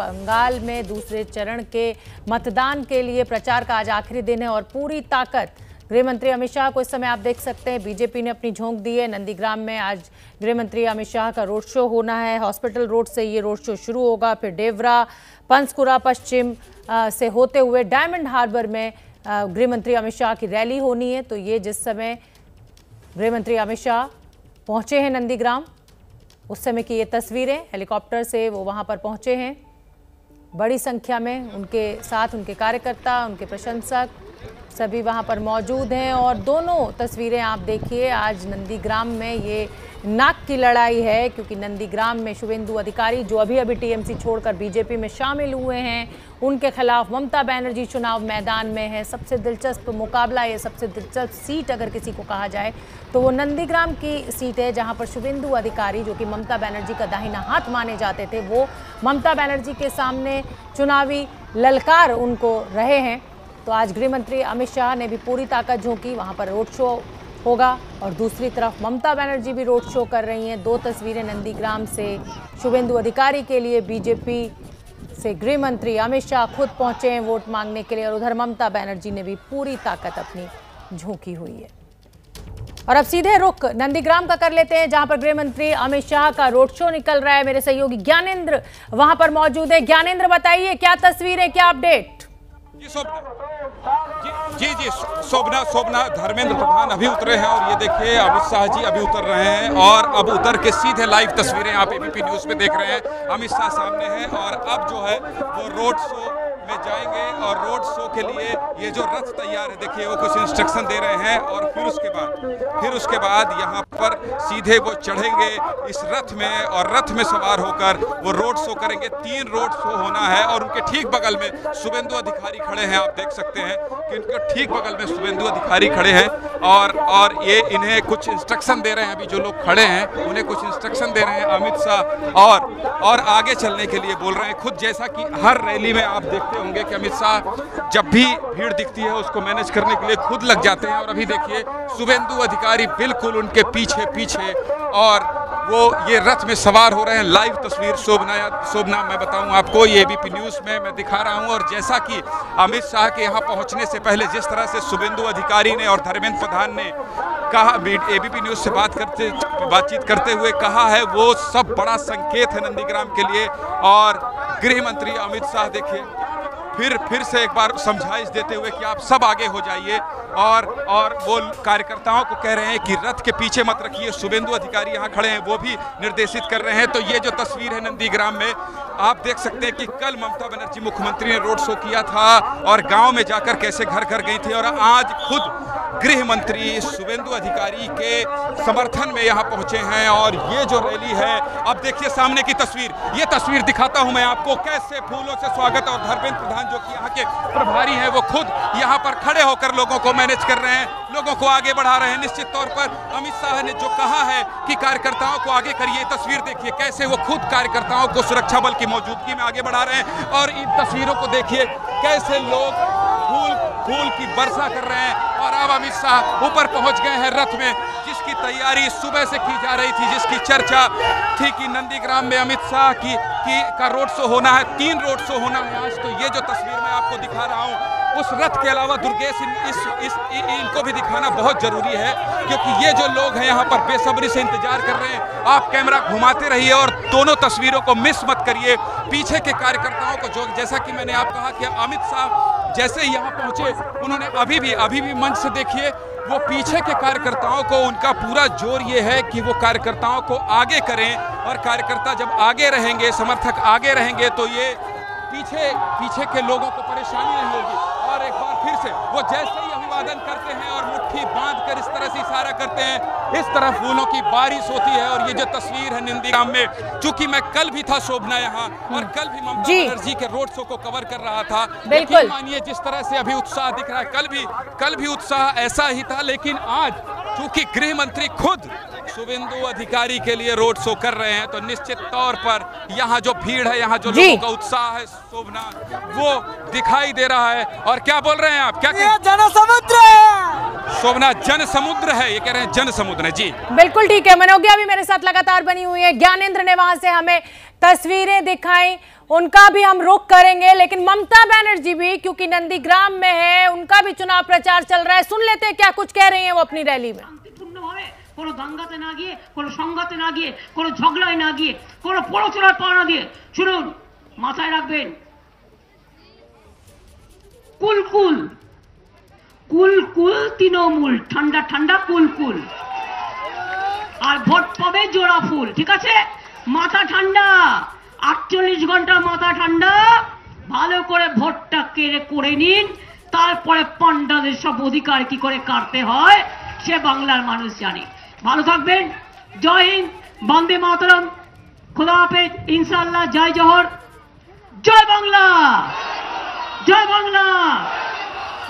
बंगाल में दूसरे चरण के मतदान के लिए प्रचार का आज आखिरी दिन है और पूरी ताकत गृह मंत्री अमित शाह को इस समय आप देख सकते हैं। बीजेपी ने अपनी झोंक दी है। नंदीग्राम में आज गृह मंत्री अमित शाह का रोड शो होना है। हॉस्पिटल रोड से ये रोड शो शुरू होगा, फिर डेवरा, पंसकुरा पश्चिम से होते हुए डायमंड हार्बर में गृह मंत्री अमित शाह की रैली होनी है। तो ये जिस समय गृह मंत्री अमित शाह पहुंचे हैं नंदीग्राम, उस समय की ये तस्वीरें, हेलीकॉप्टर से वो वहां पर पहुंचे हैं। बड़ी संख्या में उनके साथ उनके कार्यकर्ता, उनके प्रशंसक सभी वहां पर मौजूद हैं। और दोनों तस्वीरें आप देखिए, आज नंदीग्राम में ये नाक की लड़ाई है क्योंकि नंदीग्राम में शुभेंदु अधिकारी जो अभी टीएमसी छोड़कर बीजेपी में शामिल हुए हैं, उनके खिलाफ ममता बनर्जी चुनाव मैदान में है। सबसे दिलचस्प मुकाबला, ये सबसे दिलचस्प सीट अगर किसी को कहा जाए तो वो नंदीग्राम की सीट है, जहां पर शुभेंदु अधिकारी जो कि ममता बनर्जी का दाहिना हाथ माने जाते थे, वो ममता बनर्जी के सामने चुनावी ललकार उनको रहे हैं। तो आज गृह मंत्री अमित शाह ने भी पूरी ताकत झोंकी, वहां पर रोड शो होगा और दूसरी तरफ ममता बनर्जी भी रोड शो कर रही हैं। दो तस्वीरें नंदीग्राम से शुभेंदु अधिकारी के लिए, बीजेपी से गृह मंत्री अमित शाह खुद पहुंचे हैं वोट मांगने के लिए और उधर ममता बनर्जी ने भी पूरी ताकत अपनी झोंकी हुई है। और अब सीधे रुख नंदीग्राम का कर लेते हैं, जहां पर गृह मंत्री अमित शाह का रोड शो निकल रहा है। मेरे सहयोगी ज्ञानेंद्र वहां पर मौजूद है। ज्ञानेंद्र, बताइए क्या तस्वीर है, क्या अपडेट? जी शोभना धर्मेंद्र प्रधान अभी उतरे हैं और ये देखिए अमित शाह जी अभी उतर रहे हैं और अब उतर के सीधे लाइव तस्वीरें आप एबीपी न्यूज़ में देख रहे हैं। अमित शाह सामने हैं और अब जो है वो रोड शो में जाएंगे और रोड शो के लिए ये जो रथ तैयार है, देखिए वो कुछ इंस्ट्रक्शन दे रहे हैं और फिर उसके बाद यहाँ पर सीधे वो चढ़ेंगे इस रथ में और रथ में सवार होकर वो रोड शो करेंगे। 3 रोड शो होना है और उनके ठीक बगल में शुभेंदु अधिकारी खड़े हैं। आप देख सकते हैं कि उनके ठीक बगल में शुभेंदु अधिकारी खड़े हैं और ये इन्हें कुछ इंस्ट्रक्शन दे रहे हैं। अभी जो लोग खड़े हैं उन्हें कुछ इंस्ट्रक्शन दे रहे हैं अमित शाह और आगे चलने के लिए बोल रहे हैं खुद। जैसा कि हर रैली में आप देखते होंगे कि अमित शाह जब भी भीड़ दिखती है उसको मैनेज करने के लिए खुद लग जाते हैं। और अभी देखिए शुभेंदु अधिकारी बिल्कुल उनके पीछे और वो ये रथ में सवार हो रहे हैं। लाइव तस्वीर शोभना मैं बताऊं आपको, ये एबीपी न्यूज़ में मैं दिखा रहा हूं। और जैसा कि अमित शाह के यहाँ पहुंचने से पहले जिस तरह से शुभेंदु अधिकारी ने और धर्मेंद्र प्रधान ने कहा, एबीपी न्यूज़ से बातचीत करते हुए कहा है, वो सब बड़ा संकेत है नंदीग्राम के लिए। और गृह मंत्री अमित शाह देखिए फिर से एक बार समझाइश देते हुए कि आप सब आगे हो जाइए और वो कार्यकर्ताओं को कह रहे हैं कि रथ के पीछे मत रखिए। शुभेंदु अधिकारी यहाँ खड़े हैं, वो भी निर्देशित कर रहे हैं। तो ये जो तस्वीर है नंदीग्राम में, आप देख सकते हैं कि कल ममता बनर्जी मुख्यमंत्री ने रोड शो किया था और गांव में जाकर कैसे घर घर गई थी और आज खुद गृह मंत्री शुभेंदु अधिकारी के समर्थन में यहाँ पहुंचे हैं। और ये जो रैली है, अब देखिए सामने की तस्वीर, ये तस्वीर दिखाता हूं मैं आपको, कैसे फूलों से स्वागत। और धर्मेंद्र प्रधान जो कि यहाँ के प्रभारी हैं, वो खुद यहाँ पर खड़े होकर लोगों को मैनेज कर रहे हैं, लोगों को आगे बढ़ा रहे हैं। निश्चित तौर पर अमित शाह ने जो कहा है कि कार्यकर्ताओं को आगे करिए, तस्वीर देखिए कैसे वो खुद कार्यकर्ताओं को सुरक्षा बल की मौजूदगी में आगे बढ़ा रहे हैं। और इन तस्वीरों को देखिए कैसे लोग फूल की वर्षा कर रहे हैं। और अब अमित शाह ऊपर पहुंच गए हैं रथ में, जिसकी तैयारी सुबह से की जा रही थी, जिसकी चर्चा थी कि नंदीग्राम में अमित शाह का रोड शो होना है। 3 रोड शो होना है आज। तो ये जो तस्वीर मैं आपको दिखा रहा हूँ, उस रथ के अलावा दुर्गेश इनको भी दिखाना बहुत जरूरी है क्योंकि ये जो लोग हैं यहाँ पर बेसब्री से इंतजार कर रहे हैं। आप कैमरा घुमाते रहिए और दोनों तस्वीरों को मिस मत करिए। पीछे के कार्यकर्ताओं को जो, जैसा कि मैंने आप कहा कि अमित शाह जैसे ही यहाँ पहुंचे, उन्होंने अभी भी मंच से देखिए वो पीछे के कार्यकर्ताओं को, उनका पूरा जोर ये है कि वो कार्यकर्ताओं को आगे करें। और कार्यकर्ता जब आगे रहेंगे, समर्थक आगे रहेंगे, तो ये पीछे के लोगों को परेशानी नहीं होगी। और एक बार फिर से वो जैसे ही अभिवादन करते हैं और मुट्ठी बांधकर इस तरह से इशारा करते हैं, इस तरह फूलों की बारिश होती है। और ये जो तस्वीर है नंदीग्राम में, चूंकि मैं कल भी था शोभना यहाँ और कल भी ममता बनर्जी के रोड शो को कवर कर रहा था, लेकिन मानिए जिस तरह से अभी उत्साह दिख रहा है, कल भी उत्साह ऐसा ही था। लेकिन आज चूंकि गृह मंत्री खुद शुभेंदु अधिकारी के लिए रोड शो कर रहे हैं, तो निश्चित तौर पर यहाँ जो भीड़ है, यहाँ जो लोगों का उत्साह है शोभना, वो दिखाई दे रहा है। और क्या बोल रहे हैं आप, क्या जनसमुद्र है। शोभना जन समुद्र है, ये कह रहे हैं जन समुद्र है। जी बिल्कुल ठीक है। मनोज्ञा भी मेरे साथ लगातार बनी हुई है, ज्ञानेंद्र ने वहां से हमें तस्वीरें दिखाई, उनका भी हम रुख करेंगे, लेकिन ममता बनर्जी भी क्योंकि नंदीग्राम में है, उनका भी चुनाव प्रचार चल रहा है। सुन लेते हैं क्या कुछ कह रही हैं वो अपनी रैली में। কোনো দাঙ্গাতে না গিয়ে, কোনো সংঘাতে না গিয়ে, কোনো ঝগড়ায় না গিয়ে, কোনো পড়োচড়ার পা না দিয়ে, শুনুন মাথায় রাখবেন, কুলকুল কুলকুল তৃণমূল, ঠান্ডা ঠান্ডা কুলকুল, আর ভোট পাবে জোড়া ফুল। ঠিক আছে, মাথা ঠান্ডা, 48 ঘন্টা মাথা ঠান্ডা, ভালো করে ভোটটা কেড়ে করে নিন, তারপরে পান্ডাদের সব অধিকার কি করে কাটতে হয় সে বাংলার মানুষ জানে। ভালো থাকবেন, জয় হিন্দ, বন্দে মাতরম, খোদা হাফেজ, ইনশাআল্লাহ, জয় জোহর, জয় বাংলা, জয় বাংলা,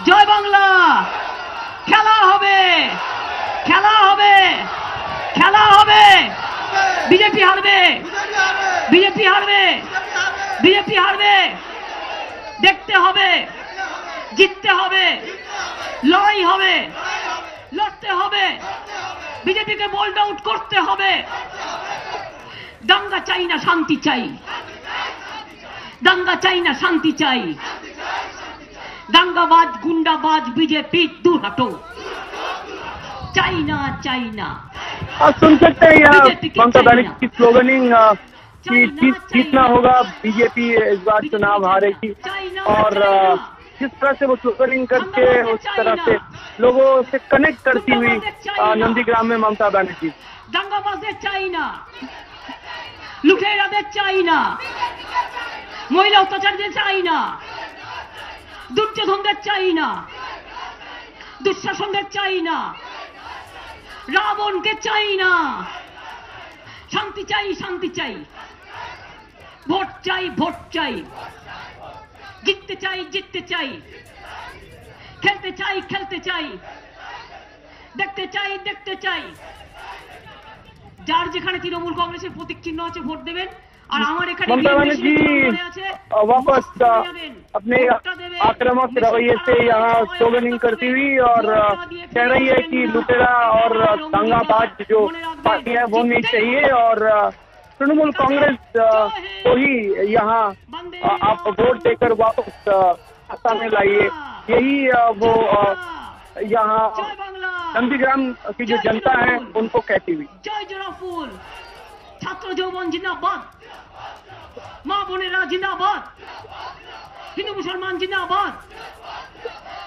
জয় বাংলা। খেলা হবে, খেলা হবে, খেলা হবে, বিজেপি হারবে, বিজেপি হারবে, বিজেপি হারবে, দেখতে হবে, জিততে হবে, লড়াই হবে, লড়তে হবে, বিজেপিকে বোল্ড আউট করতে হবে। দাঙ্গা চাই না, শান্তি চাই, দাঙ্গা চাই না, শান্তি চাই, দাঙ্গাবাজ গুন্ডাবাজ বিজেপি দূর हटो, চাই না, চাই না। आप सुन सकते हैं यहाँ ममता बनर्जी की स्लोगनिंग कि जीतना होगा, बीजेपी इस बार चुनाव हारेगी, और जिस तरह से वो स्लोगनिंग करके उस तरह से लोगों से कनेक्ट करती हुई नंदीग्राम में ममता बनर्जी। দাঙ্গাবাজদের চাই না, লুটেরাদের চাই না, মহিলা অত্যাচারীদের চাই না, দুর্যোধনদের চাই না, দুঃশাসনদের চাই না, রাবণকে চাই না, শান্তি চাই, শান্তি চাই, ভোট চাই, ভোট চাই, জিততে চাই, জিততে চাই, খেলতে চাই, খেলতে চাই, দেখতে চাই, দেখতে চাই। যার যেখানে তৃণমূল কংগ্রেসের প্রতীক চিহ্ন আছে ভোট দেবেন, আর আমার এখানে ममता बनर्जी वापस अपने आक्रामक रवैये से यहाँ स्लोगनिंग करती हुई और कह रही है कि लुटेरा और दंगाबाज जो पार्टी है वो नहीं चाहिए, और तृणमूल कांग्रेस को ही यहाँ आप वोट देकर वापस सत्ता में लाइए, यही वो यहाँ नंदीग्राम की जो जनता है उनको कहती हुई। জয় জোড়া ফুল, ছাত্র যৌবন জিন্দাবাদ, মা বোনেরা জিন্দাবাদ, হিন্দু মুসলমান জিন্দাবাদ,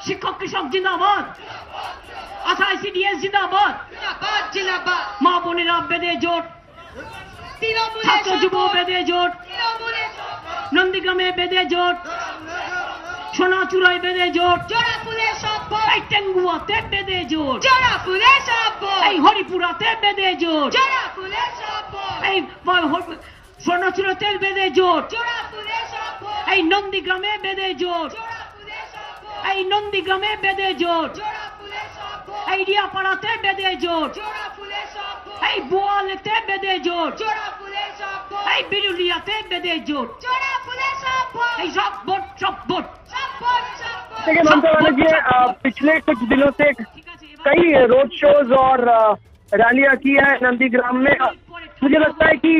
শিক্ষক কৃষক জিন্দাবাদ, আশাই সিডিএস জিন্দাবাদ, মা বোনেরা বেঁধে জোট, ছাত্র যুব বেঁধে জোট, নন্দীগ্রামে বেঁধে জোট, সোনাচূড়ায় বেঁধে জোট, এই টেঙ্গুয়াতে বেঁধে জোট, এই হরিপুরাতে বেঁধে জোট, এই সোনাচূড়াতে বেঁধে জোট, এই নন্দীগ্রামে বেঁধে জোট, এই নন্দীগ্রামে বেঁধে জোট, এই রিয়াপাড়াতে বেঁধে জোট, এই বোয়ালেতে বেঁধে জোট, এই বিরুলিয়াতে বেঁধে জোট, এই সব ভোট, সব ভোট। देखिए ममता बनर्जी पिछले कुछ दिनों से कई रोड शोज और रैलियां की है नंदीग्राम में। मुझे लगता है कि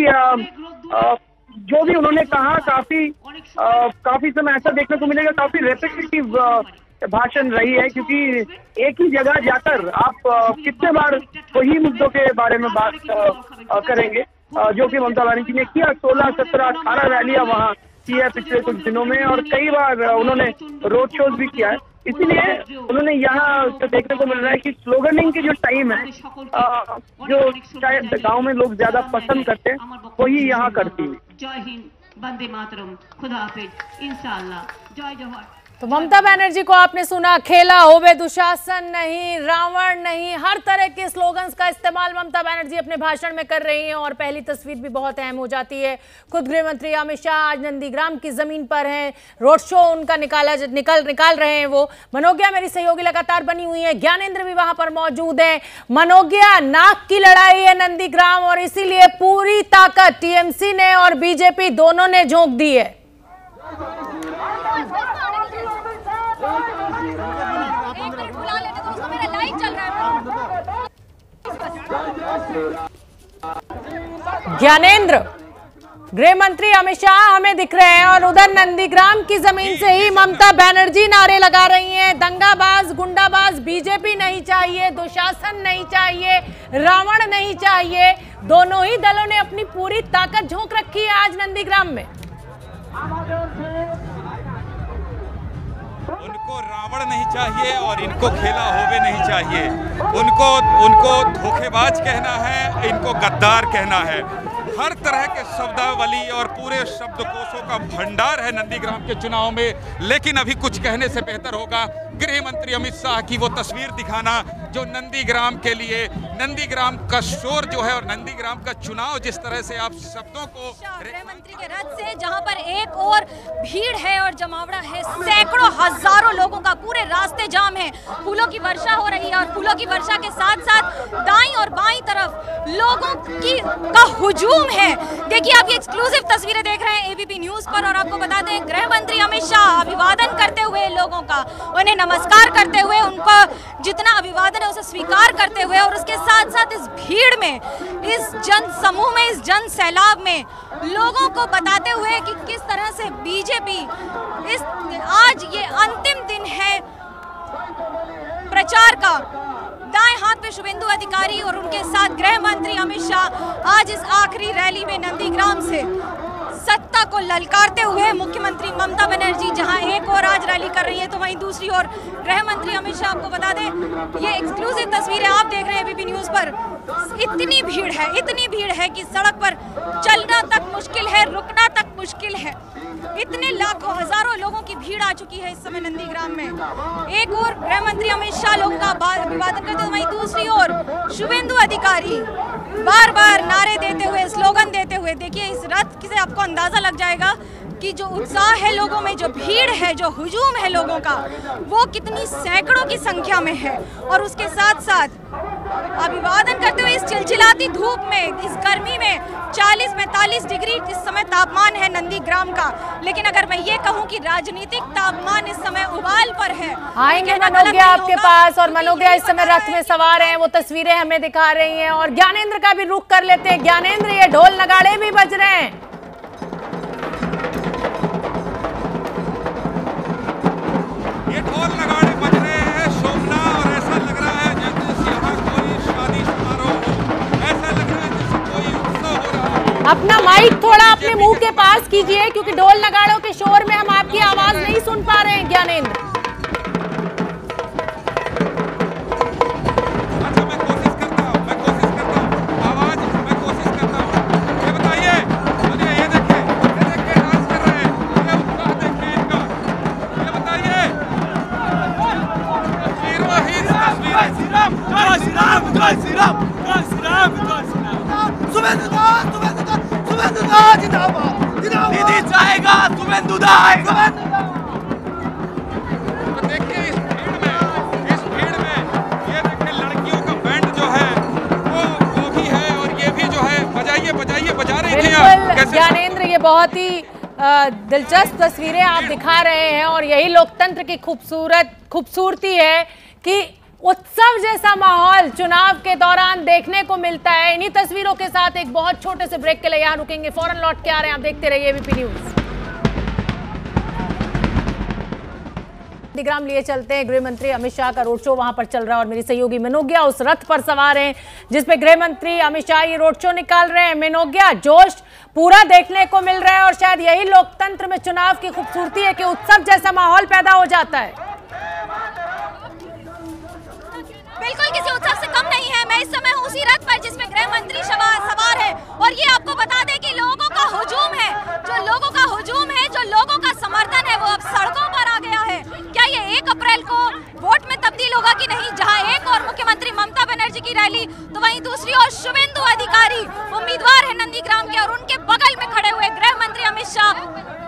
जो भी उन्होंने कहा काफी समय ऐसा देखने को मिलेगा, काफी रेपिटेटिव भाषण रही है, क्योंकि एक ही जगह जाकर आप कितने बार वही मुद्दों के बारे में बात करेंगे, जो कि ममता बनर्जी ने किया। 16, 17, 18 रैलियां वहाँ की है पिछले कुछ दिनों में, और कई बार उन्होंने रोड शोज भी किया है। इसीलिए उन्होंने यहाँ जो देखने को मिल रहा है कि स्लोगनिंग की जो टाइम है, जो शायद गांव में लोग ज्यादा पसंद करते हैं, वही यहाँ करती है। जय हिंद, वंदे मातरम, खुदा हाफिज, इंशाअल्लाह, जय जवाहर। तो ममता बनर्जी को आपने सुना, खेला होवे दुशासन नहीं, रावण नहीं, हर तरह के स्लोगन्स का इस्तेमाल ममता बनर्जी अपने भाषण में कर रही हैं। और पहली तस्वीर भी बहुत अहम हो जाती है, खुद गृह मंत्री अमित शाह आज नंदीग्राम की जमीन पर हैं, रोड शो उनका निकाल रहे हैं वो। मनोज्ञा मेरी सहयोगी लगातार बनी हुई है, ज्ञानेंद्र भी वहां पर मौजूद है। मनोज्ञा, नाक की लड़ाई है नंदीग्राम, और इसीलिए पूरी ताकत टीएमसी ने और बीजेपी दोनों ने झोंक दी है। एक मिनट बुला लेते तो उसको मेरा लाइव चल ज्ञानेंद्र, गृह मंत्री अमित शाह हमें दिख रहे हैं और उधर नंदीग्राम की जमीन से ही ममता बनर्जी नारे लगा रही हैं, दंगाबाज गुंडाबाज बीजेपी नहीं चाहिए, दुशासन नहीं चाहिए, रावण नहीं चाहिए। दोनों ही दलों ने अपनी पूरी ताकत झोंक रखी है आज नंदीग्राम में। उनको रावण नहीं चाहिए और इनको खेला होवे नहीं चाहिए। उनको धोखेबाज कहना है, इनको गद्दार कहना है। हर तरह के शब्दावली और पूरे शब्दकोशों का भंडार है नंदीग्राम के चुनाव में। लेकिन अभी कुछ कहने से बेहतर होगा गृह मंत्री अमित शाह की वो तस्वीर दिखाना जो नंदीग्राम के लिए, नंदीग्राम का शोर जो है और नंदीग्राम का चुनाव जिस तरह से आप शब्दों को गृह मंत्री के रथ से, जहां पर एक और भीड़ है और जमावड़ा है, सैकड़ों हजारों लोगों का, पूरे रास्ते जाम है, फूलों की वर्षा हो रही है और फूलों की वर्षा के साथ साथ दाईं और बाईं तरफ लोगों का हुजूम है। देखिए आप ये एक्सक्लूसिव तस्वीरें देख रहे हैं एबीपी न्यूज पर और आपको बता दें गृह मंत्री अमित शाह अभिवादन करते हुए लोगों का, उन्हें नमस्कार करते हुए, उनका जितना अभिवादन है उसे स्वीकार करते हुए और उसके साथ साथ इस भीड़ में, इस जन समूह में, इस जन सैलाब में लोगों को बताते हुए कि किस तरह से बीजेपी आज ये अंतिम दिन है प्रचार का। दाएं हाथ पे शुभेंदु अधिकारी और उनके साथ गृह मंत्री अमित शाह आज इस आखिरी रैली में नंदीग्राम से सत्ता को ललकारते हुए, मुख्यमंत्री ममता बनर्जी जहां एक और आज रैली कर रही है तो वहीं दूसरी ओर गृह मंत्री अमित शाह। आपको बता दें ये एक्सक्लूसिव तस्वीरें आप देख रहे हैं एबीपी न्यूज पर। इतनी भीड़ है कि सड़क पर चलना तक मुश्किल है, रुकना तक मुश्किल है। इतने लाखों हजारों लोगों की भीड़ आ चुकी है इस समय नंदीग्राम में। एक और गृह मंत्री अमित शाह लोगों का अभिवादन करते हुए, वहीं दूसरी ओर शुभेंदु अधिकारी बार बार नारे देते हुए, स्लोगन देते हुए। देखिए इस रथ से आपको अंदाजा लग जाएगा कि जो उत्साह है लोगों में, जो भीड़ है, जो हुजूम है लोगों का, वो कितनी सैकड़ों की संख्या में है। और उसके साथ साथ अभिवादन करते हुए इस चिलचिलाती धूप में, इस गर्मी में 40-45 डिग्री इस समय तापमान है नंदीग्राम का। लेकिन अगर मैं ये कहूँ कि राजनीतिक तापमान इस समय उबाल पर है। आएंगे मनोज्ञा आपके पास और मनोज्ञा इस समय रथ में सवार हैं, वो तस्वीरें हमें दिखा रही हैं और ज्ञानेंद्र का भी रुख कर लेते हैं। ज्ञानेंद्र, ये ढोल नगाड़े भी बज रहे हैं। ये ढोल नगाड़े बज रहे हैं शोभना, और ऐसा लग रहा है जैसे यहाँ कोई शादी समारोह हो, ऐसा लग रहा है जैसे कोई उत्सव हो रहा है। अपना माइक थोड़ा अपने मुंह के पास कीजिए क्योंकि ढोल नगाड़ों के शोर में हम आपकी आवाज नहीं सुन पा रहे हैं ज्ञानेंद्र। अच्छा मैं कोशिश करता हूँ आवाज मैं कोशिश करता हूँ। ये बताइए मुझे, ये देखिए डांस कर रहे हैं, ये उत्साह देखिए इनका। ये बताइए दीदी चाहेगा शुभेंदुदा आएगा। तो देखिए इस भीड़ में ये देखिए लड़कियों का बैंड जो है वो भी है और ये भी जो है बजा रही थी। बिल्कुल ज्ञानेंद्र, ये बहुत ही दिलचस्प तस्वीरें आप दिखा रहे हैं और यही लोकतंत्र की खूबसूरती है कि उत्सव जैसा माहौल चुनाव के दौरान देखने को मिलता है। इन्हीं तस्वीरों के साथ एक बहुत छोटे से ब्रेक के लिए यहाँ रुकेंगे, फौरन लौट के आ रहे हैं। आप देखते रहिए एबीपी न्यूज। नंदीग्राम लिए चलते हैं, गृह मंत्री अमित शाह का रोड शो वहां पर चल रहा है और मेरी सहयोगी मनोज्ञा उस रथ पर सवार हैं जिसपे गृह मंत्री अमित शाह ये रोड शो निकाल रहे हैं। मनोज्ञा, जोश पूरा देखने को मिल रहा है और शायद यही लोकतंत्र में चुनाव की खूबसूरती है कि उत्सव जैसा माहौल पैदा हो जाता है। बिल्कुल किसी उत्सव से कम नहीं है। मैं इस समय हूँ उसी रथ पर जिसमें गृह मंत्री सवार है और ये आपको बता दें कि लोगों का हुजूम है, जो लोगों का हुजूम है, जो लोगों का समर्थन है, वो अब सड़कों पर आ गया है। क्या ये 1 अप्रैल को वोट में तब्दील होगा कि नहीं? जहां एक और मुख्यमंत्री ममता बनर्जी की रैली तो वहीं दूसरी ओर शुभेंदु अधिकारी उम्मीदवार है नंदीग्राम के और उनके बगल में खड़े हुए गृह मंत्री अमित शाह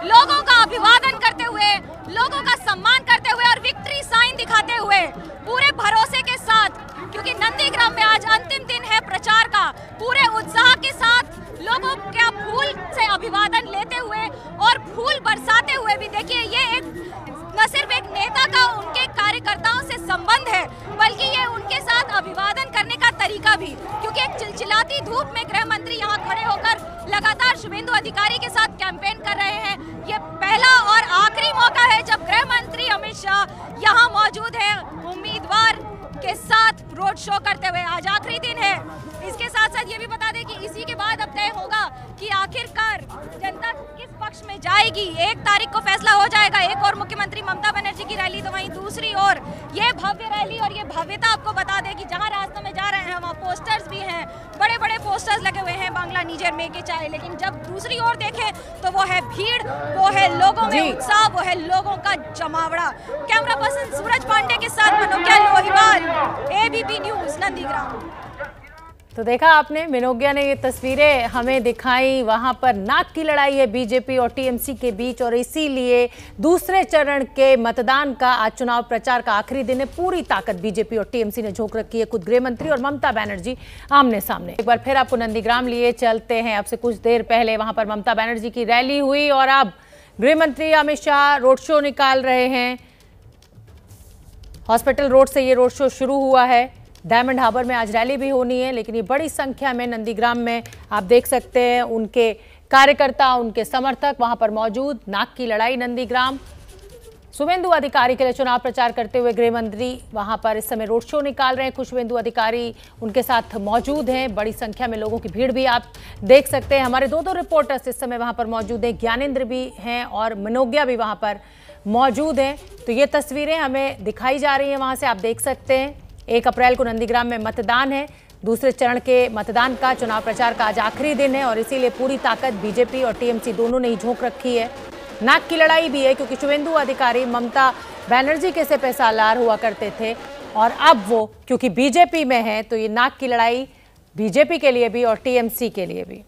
लोगों का अभिवादन करते हुए, लोगों का सम्मान करते हुए और विक्ट्री साइन दिखाते हुए पूरे भरोसे के साथ, क्योंकि नंदीग्राम में आज अंतिम दिन है प्रचार का, पूरे उत्साह के साथ लोगों के फूल से अभिवादन लेते हुए और फूल बरसाते हुए भी। देखिए ये न सिर्फ एक नेता का उनके कार्यकर्ताओं से संबंध है बल्कि ये उनके साथ अभिवादन करने का तरीका तरीका भी, क्योंकि एक चिलचिलाती धूप में गृह मंत्री यहाँ खड़े होकर लगातार शुभेंदु अधिकारी के साथ कैंपेन कर रहे हैं। ये पहला और आखिरी मौका है जब गृह मंत्री अमित शाह यहाँ मौजूद है उम्मीदवार के साथ रोड शो करते हुए। आज आखिरी दिन है। इसके साथ साथ ये भी बता दें कि इसी के बाद अब तय होगा कि आखिरकार जनता किस पक्ष में जाएगी। 1 तारीख को फैसला हो जाएगा। एक और मुख्यमंत्री ममता बनर्जी की रैली, तो वहीं दूसरी ओर ये भव्य रैली। और ये भव्यता आपको बता दें कि जहां रास्तों में जा रहे हैं वहाँ पोस्टर्स भी हैं, बड़े बड़े पोस्टर्स लगे हुए हैं, बांग्ला निजर में के चाहे। लेकिन जब दूसरी ओर देखें तो वो है भीड़, वो है लोगों में उत्साह, वो है लोगों का जमावड़ा। कैमरा पर्सन सूरज पांडे के साथ मनोज्ञा लोहिवाल, एबीपी न्यूज, नंदीग्राम। तो देखा आपने, मनोज्ञा ने ये तस्वीरें हमें दिखाई। वहां पर नाक की लड़ाई है बीजेपी और टीएमसी के बीच, और इसीलिए दूसरे चरण के मतदान का आज चुनाव प्रचार का आखिरी दिन है। पूरी ताकत बीजेपी और टीएमसी ने झोंक रखी है। खुद गृह मंत्री और ममता बनर्जी आमने सामने। एक बार फिर आपको नंदीग्राम लिए चलते हैं। अब से कुछ देर पहले वहां पर ममता बनर्जी की रैली हुई और अब गृह मंत्री अमित शाह रोड शो निकाल रहे हैं। हॉस्पिटल रोड से ये रोड शो शुरू हुआ है। डायमंड हार्बर में आज रैली भी होनी है, लेकिन ये बड़ी संख्या में नंदीग्राम में आप देख सकते हैं उनके कार्यकर्ता, उनके समर्थक वहां पर मौजूद। नाक की लड़ाई नंदीग्राम। शुभेंदु अधिकारी के लिए चुनाव प्रचार करते हुए गृह मंत्री वहां पर इस समय रोड शो निकाल रहे हैं। खुद शुभेंदु अधिकारी उनके साथ मौजूद हैं। बड़ी संख्या में लोगों की भीड़ भी आप देख सकते हैं। हमारे दो रिपोर्टर्स इस समय वहां पर मौजूद हैं। ज्ञानेंद्र भी हैं और मनोज्ञा भी वहां पर मौजूद हैं। तो ये तस्वीरें हमें दिखाई जा रही हैं, वहां से आप देख सकते हैं। 1 अप्रैल को नंदीग्राम में मतदान है। दूसरे चरण के मतदान का, चुनाव प्रचार का आज आखिरी दिन है और इसीलिए पूरी ताकत बीजेपी और टीएमसी दोनों ने ही झोंक रखी है। नाक की लड़ाई भी है, क्योंकि शुभेंदु अधिकारी ममता बनर्जी के से पैसालार हुआ करते थे और अब वो क्योंकि बीजेपी में है, तो ये नाक की लड़ाई बीजेपी के लिए भी और टीएमसी के लिए भी।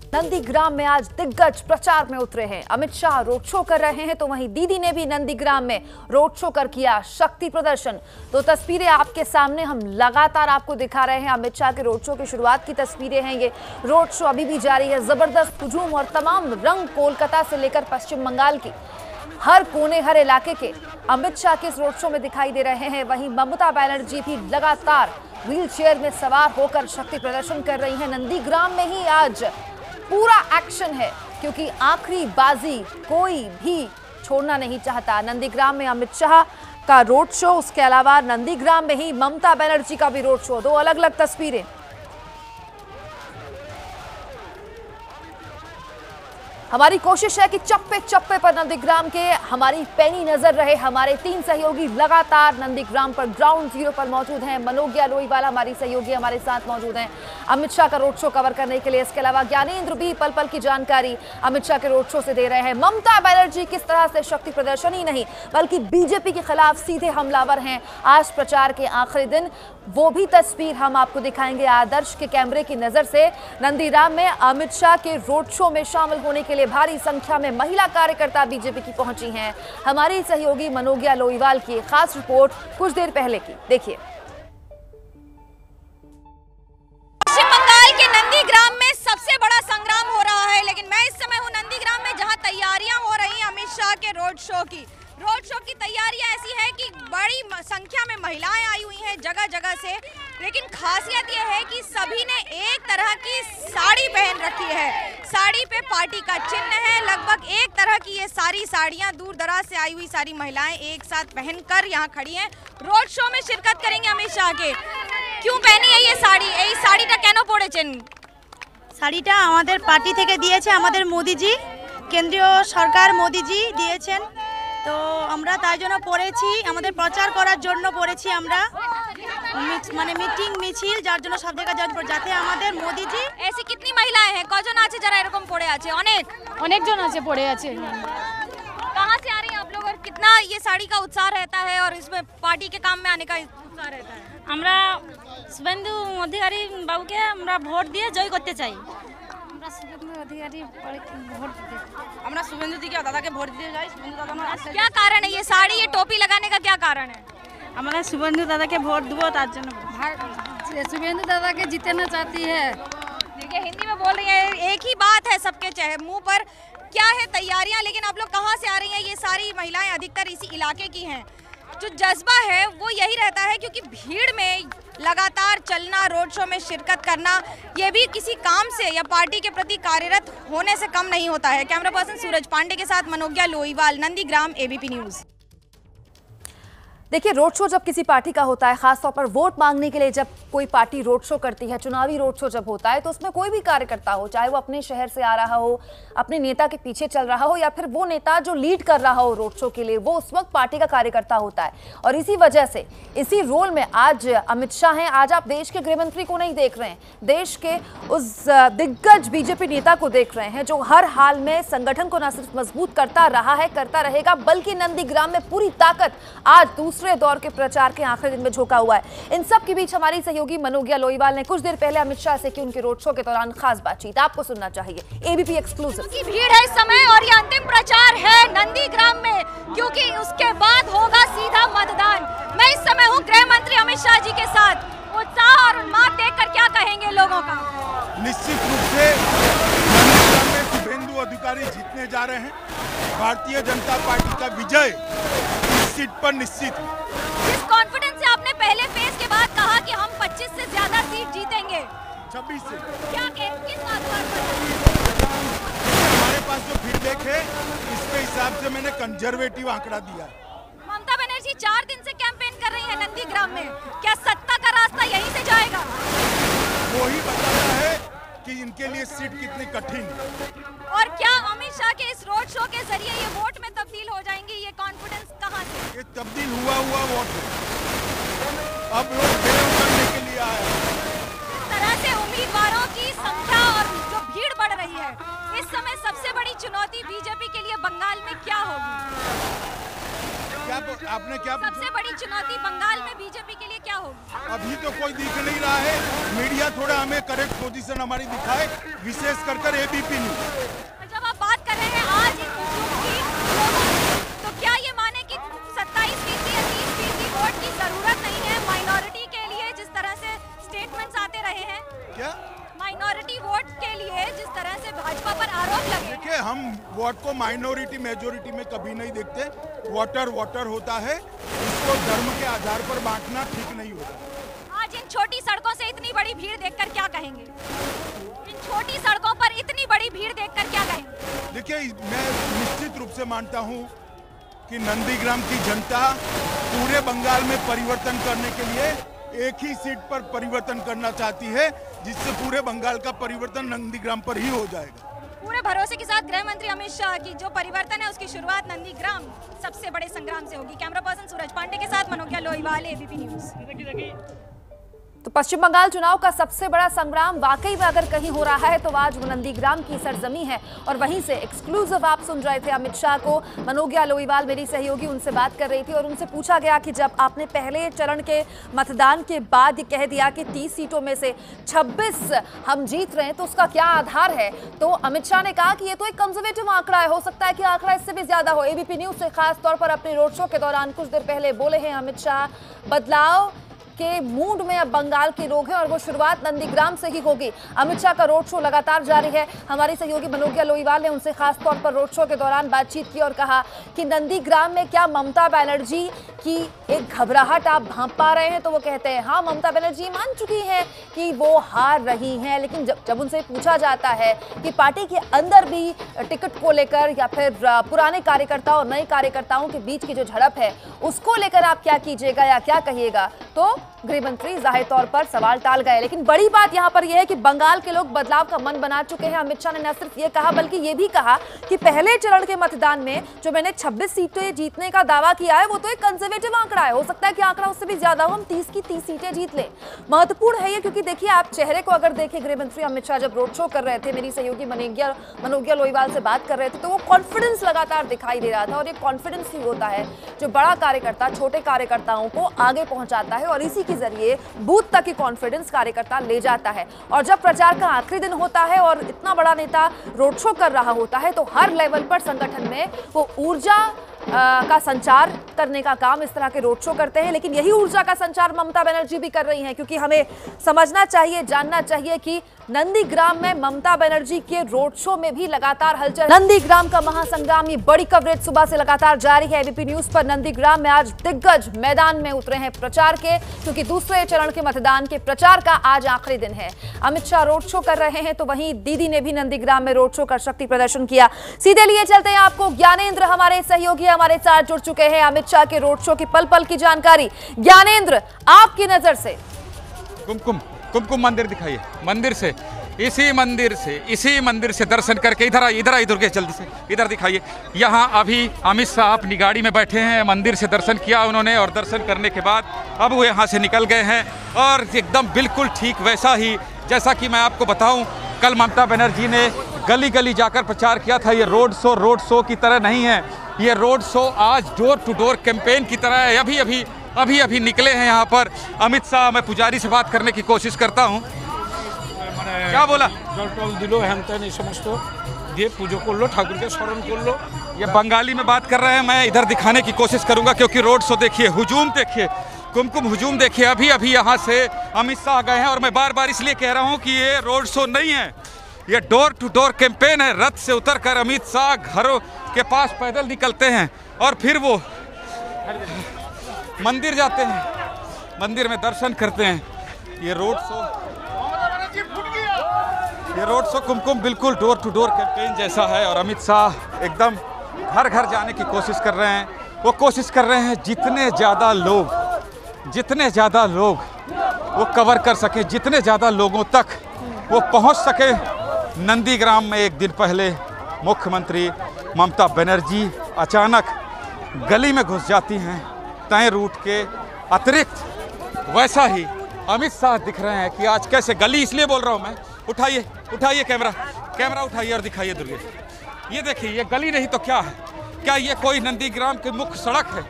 नंदीग्राम में आज दिग्गज प्रचार में उतरे हैं। अमित शाह रोड शो कर रहे हैं, तो वहीं दीदी ने भी नंदीग्राम में रोड शो कर किया शक्ति प्रदर्शन। तो तस्वीरें आपके सामने हम लगातार आपको दिखा रहे हैं। अमित शाह के रोड शो की शुरुआत की तस्वीरें हैं ये। रोड शो अभी भी जारी है। जबरदस्त हुजूम और तमाम रंग कोलकाता से लेकर पश्चिम बंगाल की हर कोने, हर इलाके के अमित शाह के इस रोड शो में दिखाई दे रहे हैं। वहीं ममता बनर्जी भी लगातार व्हील चेयर में सवार होकर शक्ति प्रदर्शन कर रही है। नंदीग्राम में ही आज पूरा एक्शन है, क्योंकि आखिरी बाजी कोई भी छोड़ना नहीं चाहता। नंदीग्राम में अमित शाह का रोड शो, उसके अलावा नंदीग्राम में ही ममता बनर्जी का भी रोड शो। 2 अलग अलग तस्वीरें। हमारी कोशिश है कि चप्पे चप्पे पर नंदीग्राम के हमारी पैनी नजर रहे। हमारे 3 सहयोगी लगातार नंदीग्राम पर ग्राउंड जीरो पर मौजूद हैं। मनोज्ञा लोहिवाला हमारी सहयोगी हमारे साथ मौजूद हैं अमित शाह का रोड शो कवर करने के लिए। इसके अलावा ज्ञानेंद्र भी पल पल की जानकारी अमित शाह के रोड शो से दे रहे हैं। ममता बनर्जी किस तरह से शक्ति प्रदर्शन ही नहीं बल्कि बीजेपी के खिलाफ सीधे हमलावर हैं आज प्रचार के आखिरी दिन। वो भी तस्वीर हम आपको दिखाएंगे आदर्श के कैमरे की नजर से। नंदीग्राम में अमित शाह के रोड शो में शामिल होने के लिए भारी संख्या में महिला कार्यकर्ता बीजेपी की पहुंची हैं। हमारी सहयोगी मनोज्ञा लोहिवाल की खास रिपोर्ट कुछ देर पहले की, देखिए। पश्चिम बंगाल के नंदीग्राम में सबसे बड़ा संग्राम हो रहा है, लेकिन मैं इस समय हूं नंदीग्राम में, जहां तैयारियां हो रही हैं अमित शाह के रोड शो की। रोड शो की तैयारियां ऐसी है कि बड़ी संख्या में महिलाएं आई हुई हैं जगह जगह से, लेकिन खासियत यह है कि सभी ने एक तरह की साड़ी पहन रखी है। साड़ी पे पार्टी का चिन्ह है। लगभग एक तरह की ये सारी साड़ियां दूर दराज से आई हुई सारी महिलाएं एक साथ पहनकर यहाँ खड़ी हैं। रोड शो में शिरकत करेंगे अमित शाह के। क्यों पहनी है ये साड़ी? এই শাড়িটা কেন পরেছেন? শাড়িটা আমাদের পার্টি থেকে দিয়েছে আমাদের মোদিজি, কেন্দ্রীয় সরকার মোদিজি দিয়েছেন। তো আমরা তাই জন্য পড়েছি, আমাদের প্রচার করার জন্য পড়েছি আমরা, মানে মিটিং মিছিল যার জন্য সব জায়গায় যাতে আমাদের মোদিজি। ऐसी कितनी महिलाएं हैं? कौन আছে যারা এরকম পড়ে আছে? অনেকজন আছে পড়ে আছে। कहाँ से आ रही हैं आप लोग और कितना ये साड़ी का उत्साह रहता है और इसमें पार्टी के काम में आने का उत्साह रहता है? আমরা শুভেন্দু অধিকারী বাবুকে আমরা ভোট দিয়ে জয় করতে চাই। আমরা শুভেন্দু অধিকারী ভোট দিতে, আমরা শুভেন্দু দিকে দাদাকে ভোট দিয়ে যাই। শুভেন্দু দাদা क्या कारण है? ये साड़ी, ये टोपी लगाने का क्या कारण है? আমরা শুভেন্দু দাদাকে ভোট দেবো তার জন্য। শুভেন্দু দাদাকে জিতাना चाहती है। देखिए हिंदी में बोल रही है, एक ही बात है सबके चाहे मुंह पर। क्या है तैयारियां, लेकिन आप लोग कहाँ से आ रही हैं? ये सारी महिलाएं अधिकतर इसी इलाके की हैं। जो जज्बा है वो यही रहता है, क्योंकि भीड़ में लगातार चलना, रोड शो में शिरकत करना, ये भी किसी काम से या पार्टी के प्रति कार्यरत होने से कम नहीं होता है। कैमरा पर्सन सूरज पांडे के साथ मनोज्ञा लोईवाल, नंदीग्राम, एबीपी न्यूज़। देखिए, रोड शो जब किसी पार्टी का होता है, खासतौर पर वोट मांगने के लिए जब कोई पार्टी रोड शो करती है, चुनावी रोड शो जब होता है, तो उसमें कोई भी कार्यकर्ता हो, चाहे वो अपने शहर से आ रहा हो, अपने नेता के पीछे चल रहा हो, या फिर वो नेता जो लीड कर रहा हो रोड शो के लिए, वो उस वक्त पार्टी का कार्यकर्ता होता है। और इसी वजह से इसी रोल में आज अमित शाह हैं। आज आप देश के गृहमंत्री को नहीं देख रहे हैं, देश के उस दिग्गज बीजेपी नेता को देख रहे हैं जो हर हाल में संगठन को न सिर्फ मजबूत करता रहा है, करता रहेगा, बल्कि नंदीग्राम में पूरी ताकत आज दूसरे दौर के प्रचार के आखिरी दिन में झोंका हुआ है। इन सब के बीच हमारी सहयोगी मनोज्ञा लोईवाल ने कुछ देर पहले अमित शाह से की उनके रोड शो के दौरान खास बातचीत, आपको सुनना चाहिए। एबीपी एक्सक्लूसिव की भीड़ है इस समय और ये अंतिम प्रचार है नंदीग्राम में, क्योंकि उसके बाद होगा सीधा मतदान। मैं इस समय हूँ गृह मंत्री अमित शाह जी के साथ। उत्साह और उन्माद देखकर क्या कहेंगे लोगों का? निश्चित रूप से नंदीग्राम में शुभेंदु अधिकारी जीतने जा रहे हैं। भारतीय जनता पार्टी का विजय इस सीट पर निश्चित है। जिस कॉन्फिडेंस से आपने पहले फेज के बाद कहा कि हम 25 से ज्यादा सीट जीतेंगे, 26 से क्या किस आधार पर? हमारे पास जो फीडबैक है इसके हिसाब से मैंने कंजर्वेटिव आंकड़ा दिया है। ममता बनर्जी 4 दिन से कैंपेन कर रही है नंदीग्राम में, क्या सत्ता का रास्ता यहीं से जाएगा? वो ही बताया है कि इनके लिए सीट कितनी कठिन है। और क्या अमित शाह के इस रोड शो के जरिए ये वोट में तब्दील हो जाएंगी? ये कॉन्फिडेंस कहाँ से? ये तब्दील हुआ वोट है, अब लोग बेड़े उतरने के लिए आए हैं। इस तरह से उम्मीदवारों की संख्या और जो भीड़ बढ़ रही है, इस समय सबसे बड़ी चुनौती बीजेपी के लिए बंगाल में क्या होगी? आपने क्या पूछा? सबसे बड़ी चुनौती बंगाल में बीजेपी के लिए क्या होगी? अभी तो कोई दिख नहीं रहा है। मीडिया थोड़ा हमें करेक्ट पोजीशन हमारी दिखाए, विशेष कर एबीपी न्यूज। जब आप बात कर रहे हैं आज तो क्या ये माने कि 27% या 30% वोट की जरूरत नहीं है माइनॉरिटी के लिए, जिस तरह से स्टेटमेंट्स आते रहे हैं? क्या माइनॉरिटी वोट के लिए जिस तरह से भाजपा पर आरोप लगे? देखिए, हम वोट को माइनॉरिटी मेजोरिटी में कभी नहीं देखते। वोटर होता है, इसको धर्म के आधार पर बांटना ठीक नहीं होता। आज इन छोटी सड़कों से इतनी बड़ी भीड़ देखकर क्या कहेंगे? इन छोटी सड़कों पर इतनी बड़ी भीड़ देखकर क्या कहेंगे? देखिए, मैं निश्चित रूप से मानता हूं कि नंदीग्राम की जनता पूरे बंगाल में परिवर्तन करने के लिए एक ही सीट पर परिवर्तन करना चाहती है, जिससे पूरे बंगाल का परिवर्तन नंदीग्राम पर ही हो जाएगा। पूरे भरोसे के साथ गृह मंत्री अमित शाह की जो परिवर्तन है उसकी शुरुआत नंदीग्राम सबसे बड़े संग्राम से होगी। कैमरा पर्सन सूरज पांडे के साथ मनोज्ञा लोईवाल, एबीपी न्यूज़। तो पश्चिम बंगाल चुनाव का सबसे बड़ा संग्राम वाकई में अगर कहीं हो रहा है तो आज वो नंदीग्राम की सरजमी है। और वहीं से एक्सक्लूसिव आप सुन रहे थे अमित शाह को। मनोज्ञा लोईवाल मेरी सहयोगी उनसे बात कर रही थी और उनसे पूछा गया कि जब आपने पहले चरण के मतदान के बाद ये कह दिया कि 30 सीटों में से 26 हम जीत रहे हैं तो उसका क्या आधार है, तो अमित शाह ने कहा कि ये तो एक कंजर्वेटिव आंकड़ा है, हो सकता है कि आंकड़ा इससे भी ज्यादा हो। एबीपी न्यूज से खास तौर पर अपने रोड शो के दौरान कुछ देर पहले बोले हैं अमित शाह, बदलाव के मूड में अब बंगाल के लोग हैं और वो शुरुआत नंदीग्राम से ही होगी। अमित शाह का रोड शो लगातार जारी है। हमारी सहयोगी मनोज्ञा लोईवाल ने उनसे खास तौर पर रोड शो के दौरान बातचीत की और कहा कि नंदीग्राम में क्या ममता बनर्जी की एक घबराहट आप भांप पा रहे हैं? तो वो कहते हैं हाँ, ममता बनर्जी मान चुकी हैं कि वो हार रही हैं, लेकिन जब उनसे पूछा जाता है कि पार्टी के अंदर भी टिकट को लेकर या फिर पुराने कार्यकर्ताओं और नए कार्यकर्ताओं के बीच की जो झड़प है उसको लेकर आप क्या कीजिएगा या क्या कहिएगा, तो गृह मंत्री जाहिर तौर पर सवाल टाल गए। लेकिन बड़ी बात यहां पर यह है कि बंगाल के लोग बदलाव का मन बना चुके हैं। अमित शाह ने न सिर्फ ये कहा बल्कि ये भी कहा कि पहले चरण के मतदान में जो मैंने 26 सीटें जीतने का दावा किया है वो तो एक कंजर्वेटिव आंकड़ा है, हो सकता है कि आंकड़ा उससे भी ज्यादा हो, हम 30 की 30 सीटें जीत लें। महत्वपूर्ण है ये क्योंकि देखिए, आप चेहरे को अगर देखें, गृह मंत्री अमित शाह जब रोड शो कर रहे थे, मेरी सहयोगी मनोज्ञा लोईवाल से बात कर रहे थे, तो वो कॉन्फिडेंस लगातार दिखाई दे रहा था। और ये कॉन्फिडेंस ही होता है जो बड़ा कार्यकर्ता छोटे कार्यकर्ताओं को आगे पहुंचाता है और इसी के जरिए बूथ तक की कॉन्फिडेंस कार्यकर्ता ले जाता है। और जब प्रचार का आखिरी दिन होता है और इतना बड़ा नेता रोड शो कर रहा होता है तो हर लेवल पर संगठन में वो ऊर्जा का संचार करने का काम इस तरह के रोड शो करते हैं, लेकिन यही ऊर्जा का संचार ममता बनर्जी भी कर रही हैं, क्योंकि हमें समझना चाहिए, जानना चाहिए कि नंदीग्राम में ममता बनर्जी के रोड शो में भी लगातार हलचल। नंदीग्राम का महासंग्राम, ये बड़ी कवरेज सुबह से लगातार जारी है। एबीपी न्यूज पर नंदीग्राम में आज दिग्गज मैदान में उतरे हैं प्रचार के, क्योंकि दूसरे चरण के मतदान के प्रचार का आज आखिरी दिन है। अमित शाह रोड शो कर रहे हैं, तो वहीं दीदी ने भी नंदीग्राम में रोड शो कर शक्ति प्रदर्शन किया। सीधे लिए चलते हैं आपको, ज्ञानेंद्र हमारे सहयोगी हमारे साथ जुड़ चुके हैं अमित शाह के रोड शो की पल पल की जानकारी। ज्ञानेंद्र, आपकी नजर से कुमकुम मंदिर दिखाइए। मंदिर से इसी मंदिर से दर्शन करके इधर के जल्दी से इधर दिखाइए। यहाँ अभी अमित शाह अपनी गाड़ी में बैठे हैं, मंदिर से दर्शन किया उन्होंने और दर्शन करने के बाद अब वो यहाँ से निकल गए हैं। और एकदम बिल्कुल ठीक वैसा ही जैसा कि मैं आपको बताऊं, कल ममता बनर्जी ने गली गली जाकर प्रचार किया था। ये रोड शो की तरह नहीं है, ये रोड शो आज डोर टू डोर कैंपेन की तरह है। अभी निकले हैं यहाँ पर अमित शाह। मैं पुजारी से बात करने की कोशिश करता हूँ। क्या बोला? जल दिलो हेन समस्त दिए पूजो कर लो, ठाकुर के स्मरण कर लो। ये बंगाली में बात कर रहे हैं, मैं इधर दिखाने की कोशिश करूंगा क्योंकि रोड शो देखिए, हुजूम देखिए, कुमकुम हुजूम देखिए। अभी यहाँ से अमित शाह गए हैं और मैं बार बार इसलिए कह रहा हूँ कि ये रोड शो नहीं है, ये डोर टू डोर कैंपेन है। रथ से उतरकर अमित शाह घरों के पास पैदल निकलते हैं और फिर वो मंदिर जाते हैं, मंदिर में दर्शन करते हैं। ये रोड शो कुमकुम बिल्कुल डोर टू डोर कैंपेन जैसा है और अमित शाह एकदम घर घर जाने की कोशिश कर रहे हैं। वो कोशिश कर रहे हैं जितने ज़्यादा लोग वो कवर कर सके, जितने ज़्यादा लोगों तक वो पहुंच सके। नंदीग्राम में एक दिन पहले मुख्यमंत्री ममता बनर्जी अचानक गली में घुस जाती हैं तय रूट के अतिरिक्त। वैसा ही अमित शाह दिख रहे हैं कि आज कैसे गली, इसलिए बोल रहा हूं मैं। उठाइए कैमरा उठाइए और दिखाइए दुर्गे। ये देखिए, ये गली नहीं तो क्या है? क्या ये कोई नंदीग्राम की मुख्य सड़क है?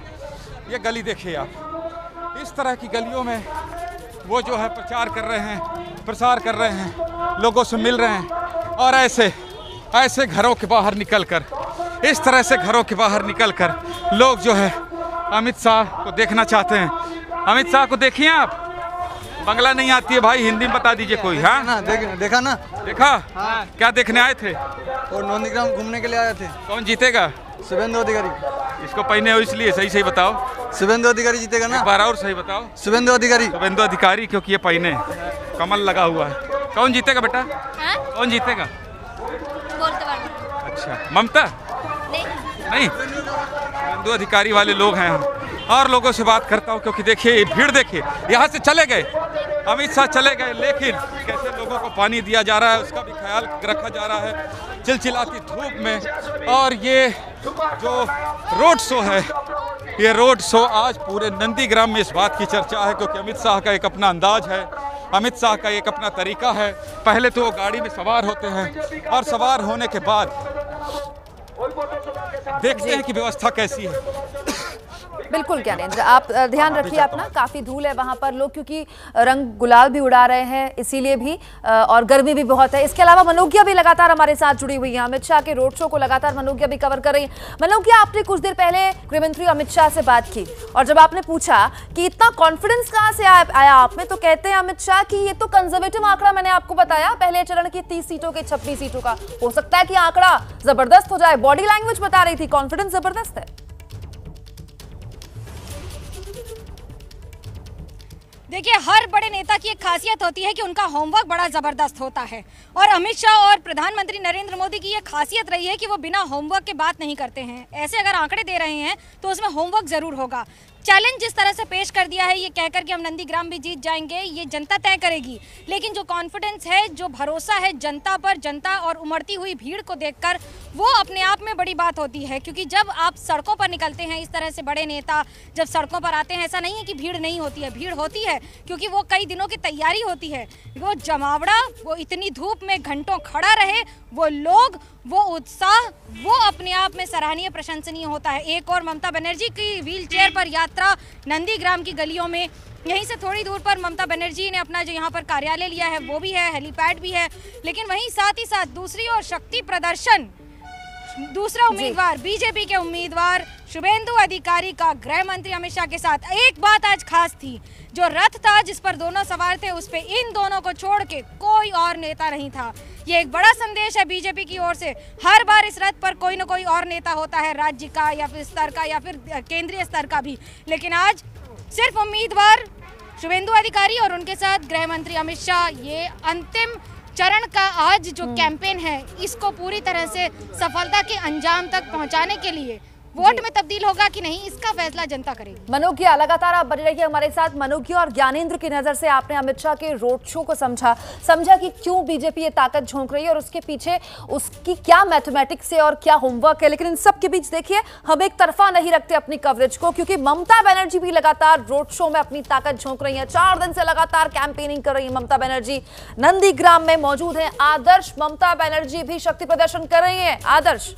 ये गली देखिए आप। इस तरह की गलियों में वो जो है प्रसार कर रहे हैं, लोगों से मिल रहे हैं और ऐसे घरों के बाहर निकलकर, इस तरह से घरों के बाहर निकलकर लोग जो है अमित शाह को देखना चाहते हैं। अमित शाह को देखिए आप। बंगला नहीं आती है भाई, हिंदी में बता दीजिए कोई। हाँ, देखा? हाँ। क्या देखने आए थे? और नंदीग्राम घूमने के लिए आए थे। कौन जीतेगा? शुभेंदु अधिकारी। इसको पहने हो इसलिए सही बताओ। शुभेंदु अधिकारी जीतेगा ना? एक बार और सही बताओ। शुभेंदु अधिकारी क्योंकि ये पहने कमल लगा हुआ है। कौन जीतेगा बेटा? कौन जीतेगा? अच्छा, ममता नहीं, शुभेंदु अधिकारी वाले लोग हैं। और लोगों से बात करता हूँ क्योंकि देखिए भीड़, देखिए यहाँ से चले गए अमित शाह, चले गए, लेकिन कैसे लोगों को पानी दिया जा रहा है उसका भी ख्याल रखा जा रहा है चिलचिलाती धूप में। और ये जो रोड शो है, ये रोड शो आज पूरे नंदीग्राम में इस बात की चर्चा है क्योंकि अमित शाह का एक अपना अंदाज है, अमित शाह का एक अपना तरीका है। पहले तो वो गाड़ी में सवार होते हैं और सवार होने के बाद देखते हैं कि व्यवस्था कैसी है। बिल्कुल ज्ञानेंद्र, आप ध्यान रखिए अपना, काफी धूल है वहां पर, लोग क्योंकि रंग गुलाल भी उड़ा रहे हैं इसीलिए भी, और गर्मी भी बहुत है। इसके अलावा मनोज्ञा भी लगातार हमारे साथ जुड़ी हुई है, अमित शाह के रोड शो को लगातार मनोज्ञा भी कवर कर रही है। मनोज्ञा, आपने कुछ देर पहले गृहमंत्री अमित शाह से बात की और जब आपने पूछा कि इतना कॉन्फिडेंस कहां से आया आप में, तो कहते हैं अमित शाह कि ये तो कंजर्वेटिव आंकड़ा मैंने आपको बताया, पहले चरण की 30 सीटों के 26 सीटों का, हो सकता है कि आंकड़ा जबरदस्त हो जाए। बॉडी लैंग्वेज बता रही थी, कॉन्फिडेंस जबरदस्त है। देखिए, हर बड़े नेता की एक खासियत होती है कि उनका होमवर्क बड़ा ज़बरदस्त होता है और अमित शाह और प्रधानमंत्री नरेंद्र मोदी की ये खासियत रही है कि वो बिना होमवर्क के बात नहीं करते हैं। ऐसे अगर आंकड़े दे रहे हैं तो उसमें होमवर्क ज़रूर होगा। चैलेंज जिस तरह से पेश कर दिया है, ये कहकर कि हम नंदीग्राम भी जीत जाएंगे, ये जनता तय करेगी, लेकिन जो कॉन्फिडेंस है, जो भरोसा है जनता पर, जनता और उमड़ती हुई भीड़ को देखकर, वो अपने आप में बड़ी बात होती है। क्योंकि जब आप सड़कों पर निकलते हैं, इस तरह से बड़े नेता जब सड़कों पर आते हैं, ऐसा नहीं है कि भीड़ नहीं होती है, भीड़ होती है क्योंकि वो कई दिनों की तैयारी होती है। वो जमावड़ा, वो इतनी धूप में घंटों खड़ा रहे, वो लोग, वो उत्साह, वो अपने आप में सराहनीय, प्रशंसनीय होता है। एक और ममता बनर्जी की व्हीलचेयर पर यात्रा नंदीग्राम की गलियों में, यहीं से थोड़ी दूर पर ममता बनर्जी ने अपना जो यहाँ पर कार्यालय लिया है वो भी है, हेलीपैड भी है, लेकिन वहीं साथ ही साथ दूसरी ओर शक्ति प्रदर्शन दूसरा उम्मीदवार बीजेपी के उम्मीदवार शुभेंदु अधिकारी का गृह मंत्री अमित शाह के साथ एक बात आज खास थी, जो रथ था जिस पर दोनों सवार थे उस पे इन दोनों को छोड़ के कोई और नेता नहीं था। ये एक बड़ा संदेश है बीजेपी की ओर से। हर बार इस रथ पर कोई न कोई और नेता होता है, राज्य का या फिर स्तर का या फिर केंद्रीय स्तर का भी, लेकिन आज सिर्फ उम्मीदवार शुभेंदु अधिकारी और उनके साथ गृह मंत्री अमित शाह। ये अंतिम चरण का आज जो कैंपेन है इसको पूरी तरह से सफलता के अंजाम तक पहुंचाने के लिए वोट में तब्दील होगा कि नहीं, इसका फैसला जनता करेगी। मनोकिया, लगातार आप बने रहिए हमारे साथ। मनोकिया और ज्ञानेंद्र की नजर से आपने अमित शाह के रोड शो को समझा कि क्यों बीजेपी ये ताकत झोंक रही है और उसके पीछे उसकी क्या मैथमेटिक्स है और क्या होमवर्क है। लेकिन इन सब के बीच देखिए, हम एक तरफा नहीं रखते अपनी कवरेज को, क्योंकि ममता बनर्जी भी लगातार रोड शो में अपनी ताकत झोंक रही है। 4 दिन से लगातार कैंपेनिंग कर रही है ममता बनर्जी। नंदीग्राम में मौजूद है आदर्श, ममता बनर्जी भी शक्ति प्रदर्शन कर रही है। आदर्श,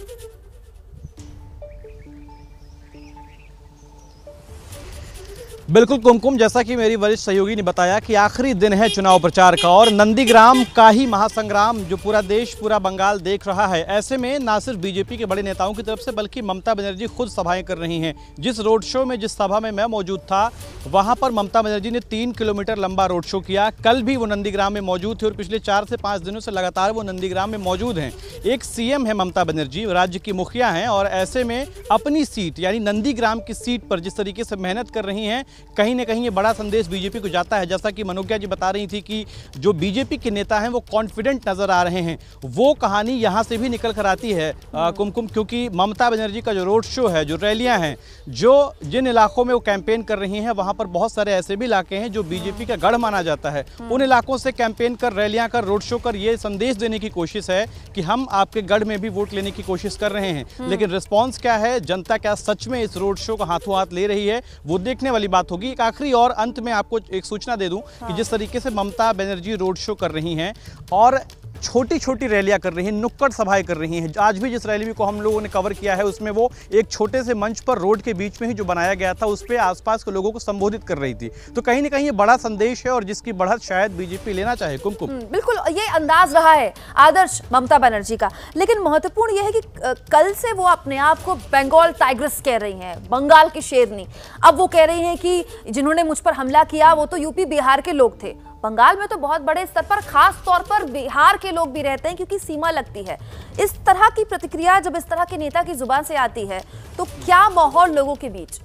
बिल्कुल कुमकुम, जैसा कि मेरी वरिष्ठ सहयोगी ने बताया कि आखिरी दिन है चुनाव प्रचार का और नंदीग्राम का ही महासंग्राम जो पूरा देश, पूरा बंगाल देख रहा है। ऐसे में ना सिर्फ बीजेपी के बड़े नेताओं की तरफ से बल्कि ममता बनर्जी खुद सभाएं कर रही हैं। जिस रोड शो में, जिस सभा में मैं मौजूद था, वहां पर ममता बनर्जी ने 3 किलोमीटर लंबा रोड शो किया। कल भी वो नंदीग्राम में मौजूद थे और पिछले 4 से 5 दिनों से लगातार वो नंदीग्राम में मौजूद हैं। एक सीएम है ममता बनर्जी, राज्य की मुखिया हैं और ऐसे में अपनी सीट यानी नंदीग्राम की सीट पर जिस तरीके से मेहनत कर रही हैं, कहीं ना कहीं ये बड़ा संदेश बीजेपी को जाता है। जैसा कि मनोकिया जी बता रही थी कि जो बीजेपी के नेता हैं वो कॉन्फिडेंट नजर आ रहे हैं, वो कहानी यहां से भी निकल कर आती है कुमकुम, क्योंकि ममता बनर्जी का जो रोड शो है, जो रैलियां हैं, जो जिन इलाकों में वो कैंपेन कर रही हैं, वहां पर बहुत सारे ऐसे भी इलाके हैं जो बीजेपी का गढ़ माना जाता है। उन इलाकों से कैंपेन कर, रैलियां कर, रोड शो कर ये संदेश देने की कोशिश है कि हम आपके गढ़ में भी वोट लेने की कोशिश कर रहे हैं। लेकिन रिस्पॉन्स क्या है, जनता क्या सच में इस रोड शो को हाथों हाथ ले रही है, वो देखने वाली बात होगी। आखिरी और अंत में आपको एक सूचना दे दूं कि जिस तरीके से ममता बनर्जी रोड शो कर रही हैं और छोटी छोटी रैलियां कर रही हैं, नुक्कड़ सभाएं कर रही हैं। आज भी जिस रैली को हम लोगों ने कवर किया है उसमें वो एक छोटे से मंच पर रोड के बीच में ही जो बनाया गया था उस पर आसपास के लोगों को संबोधित कर रही थी। तो कहीं ना कहीं ये बड़ा संदेश है और जिसकी बढ़त शायद बीजेपी लेना चाहे। कुमकुम, बिल्कुल ये अंदाज रहा है आदर्श ममता बनर्जी का। लेकिन महत्वपूर्ण यह है कि कल से वो अपने आप को बंगाल टाइग्रेस कह रही हैं, बंगाल की शेरनी। अब वो कह रही हैं कि जिन्होंने मुझ पर हमला किया वो तो यूपी बिहार के लोग थे। बंगाल में तो बहुत बड़े स्तर पर, खास तौर पर बिहार के लोग भी रहते हैं क्योंकि सीमा लगती है। इस तरह की प्रतिक्रिया जब इस तरह के नेता की जुबान से आती है तो क्या माहौल लोगों के बीच?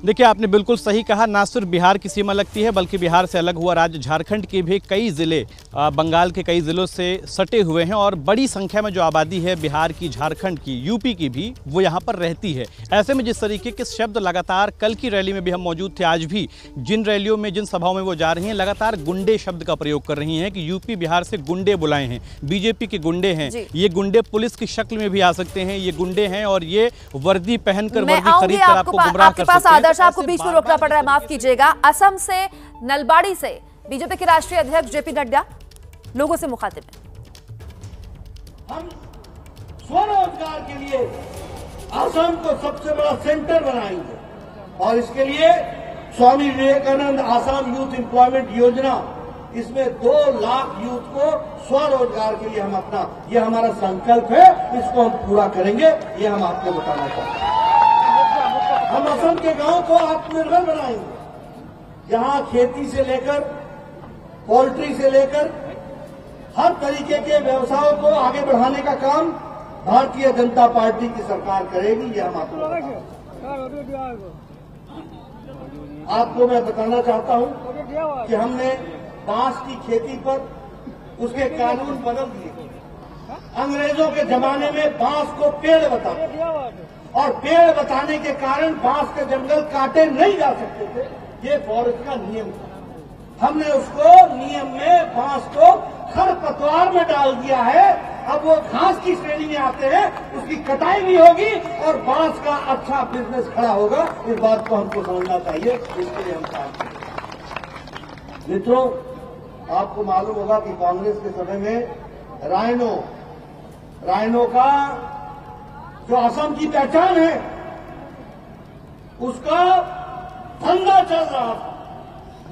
देखिए, आपने बिल्कुल सही कहा, ना सिर्फ बिहार की सीमा लगती है बल्कि बिहार से अलग हुआ राज्य झारखंड के भी कई ज़िले बंगाल के कई ज़िलों से सटे हुए हैं और बड़ी संख्या में जो आबादी है बिहार की, झारखंड की, यूपी की भी, वो यहाँ पर रहती है। ऐसे में जिस तरीके के शब्द लगातार, कल की रैली में भी हम मौजूद थे, आज भी जिन रैलियों में, जिन सभाओं में वो जा रही हैं, लगातार गुंडे शब्द का प्रयोग कर रही हैं कि यूपी बिहार से गुंडे बुलाए हैं, बीजेपी के गुंडे हैं। ये गुंडे पुलिस की शक्ल में भी आ सकते हैं, ये गुंडे हैं और ये वर्दी पहनकर, वर्दी खरीद कर आपको गुमराह कर सकते हैं। आपको बीच में रोकना पड़ रहा है, माफ कीजिएगा। असम से, नलबाड़ी से बीजेपी के राष्ट्रीय अध्यक्ष जेपी नड्डा लोगों से मुखातिब हैं। हम स्वरोजगार के लिए असम को सबसे बड़ा सेंटर बनाएंगे और इसके लिए स्वामी विवेकानंद आसाम यूथ एम्प्लॉयमेंट योजना, इसमें 2 लाख यूथ को स्वरोजगार के लिए हम अपना, ये हमारा संकल्प है, इसको हम पूरा करेंगे, ये हम आपको बताना चाहते हैं। हम असम के गांव को आत्मनिर्भर बनाएंगे, जहां खेती से लेकर, पोल्ट्री से लेकर हर तरीके के व्यवसायों को आगे बढ़ाने का काम भारतीय जनता पार्टी की सरकार करेगी, ये हम आपको मैं बताना चाहता हूं कि हमने बांस की खेती पर उसके कानून बदल दिए। अंग्रेजों के जमाने में बांस को पेड़ बताते और पेड़ बताने के कारण बांस के जंगल काटे नहीं जा सकते थे, ये फॉरेस्ट का नियम था। हमने उसको नियम में बांस को खरपतवार में डाल दिया है। अब वो घास की श्रेणी में आते हैं, उसकी कटाई भी होगी और बांस का अच्छा बिजनेस खड़ा होगा। इस बात को हमको समझना चाहिए, इसके लिए हम काम करेंगे। मित्रों, आपको मालूम होगा कि कांग्रेस के समय में राइनो का जो असम की पहचान है उसका धंधा चल रहा था,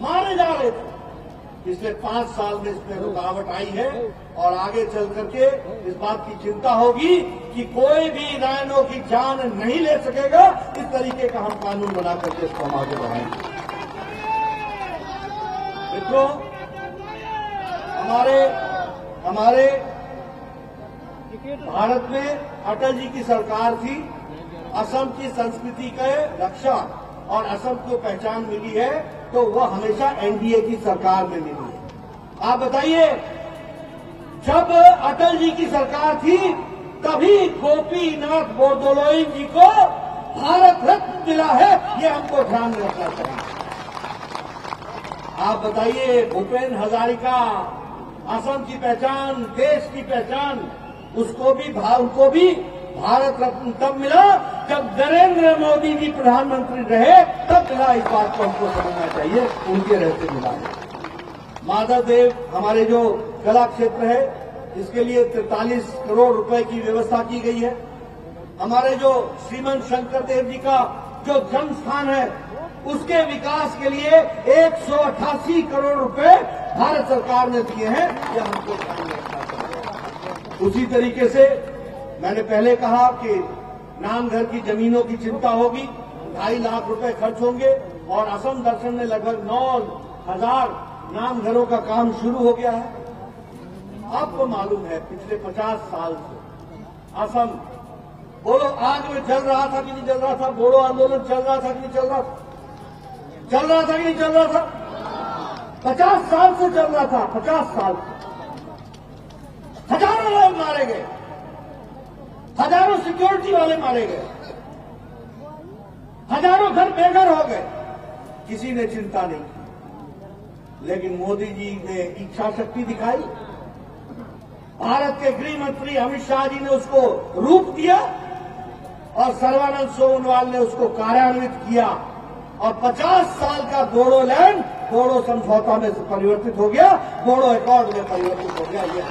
मारे जा रहे थे। पिछले 5 साल में इसमें रुकावट आई है और आगे चल करके इस बात की चिंता होगी कि कोई भी रायनों की जान नहीं ले सकेगा। इस तरीके का हम कानून बना करके इसको हम आगे बढ़ाएंगे। मित्रों, हमारे भारत में अटल जी की सरकार थी। असम की संस्कृति के रक्षा और असम को पहचान मिली है तो वह हमेशा एनडीए की सरकार में मिली है। आप बताइए, जब अटल जी की सरकार थी तभी गोपीनाथ बोरदोलोई जी को भारत रत्न मिला है, ये हमको ध्यान में रखना चाहिए। आप बताइए, भूपेन हजारिका, असम की पहचान, देश की पहचान, उनको भी भारत रत्न तब मिला जब नरेंद्र मोदी जी प्रधानमंत्री रहे, तब मिला। इस बात को हमको समझना चाहिए, उनके रहते मिला है। माधव देव हमारे जो कला क्षेत्र है, इसके लिए 43 करोड़ रुपए की व्यवस्था की गई है। हमारे जो श्रीमंत शंकर देव जी का जो जन्म स्थान है, उसके विकास के लिए 188 करोड़ रुपए भारत सरकार ने दिए हैं। यह हमको ध्यान में रखना चाहिए। उसी तरीके से मैंने पहले कहा कि नामघर की जमीनों की चिंता होगी, 2.5 लाख रुपए खर्च होंगे और असम दर्शन में लगभग 9,000 नामघरों का काम शुरू हो गया है। आपको मालूम है, पिछले 50 साल से असम बोलो आग में जल रहा था कि नहीं जल रहा था, बोलो आंदोलन चल रहा था कि नहीं चल रहा था, चल रहा था कि नहीं चल रहा था, 50 साल से चल रहा था। 50 साल हजारों लोग मारे गए, हजारों सिक्योरिटी वाले मारे गए, हजारों घर बेघर हो गए, किसी ने चिंता नहीं की। लेकिन मोदी जी ने इच्छा शक्ति दिखाई, भारत के गृह मंत्री अमित शाह जी ने उसको रूप दिया और सर्बानंद सोनोवाल ने उसको कार्यान्वित किया और 50 साल का बोडोलैंड बोडो समझौता में परिवर्तित हो गया, बोडो अकॉर्ड में परिवर्तित हो गया। ये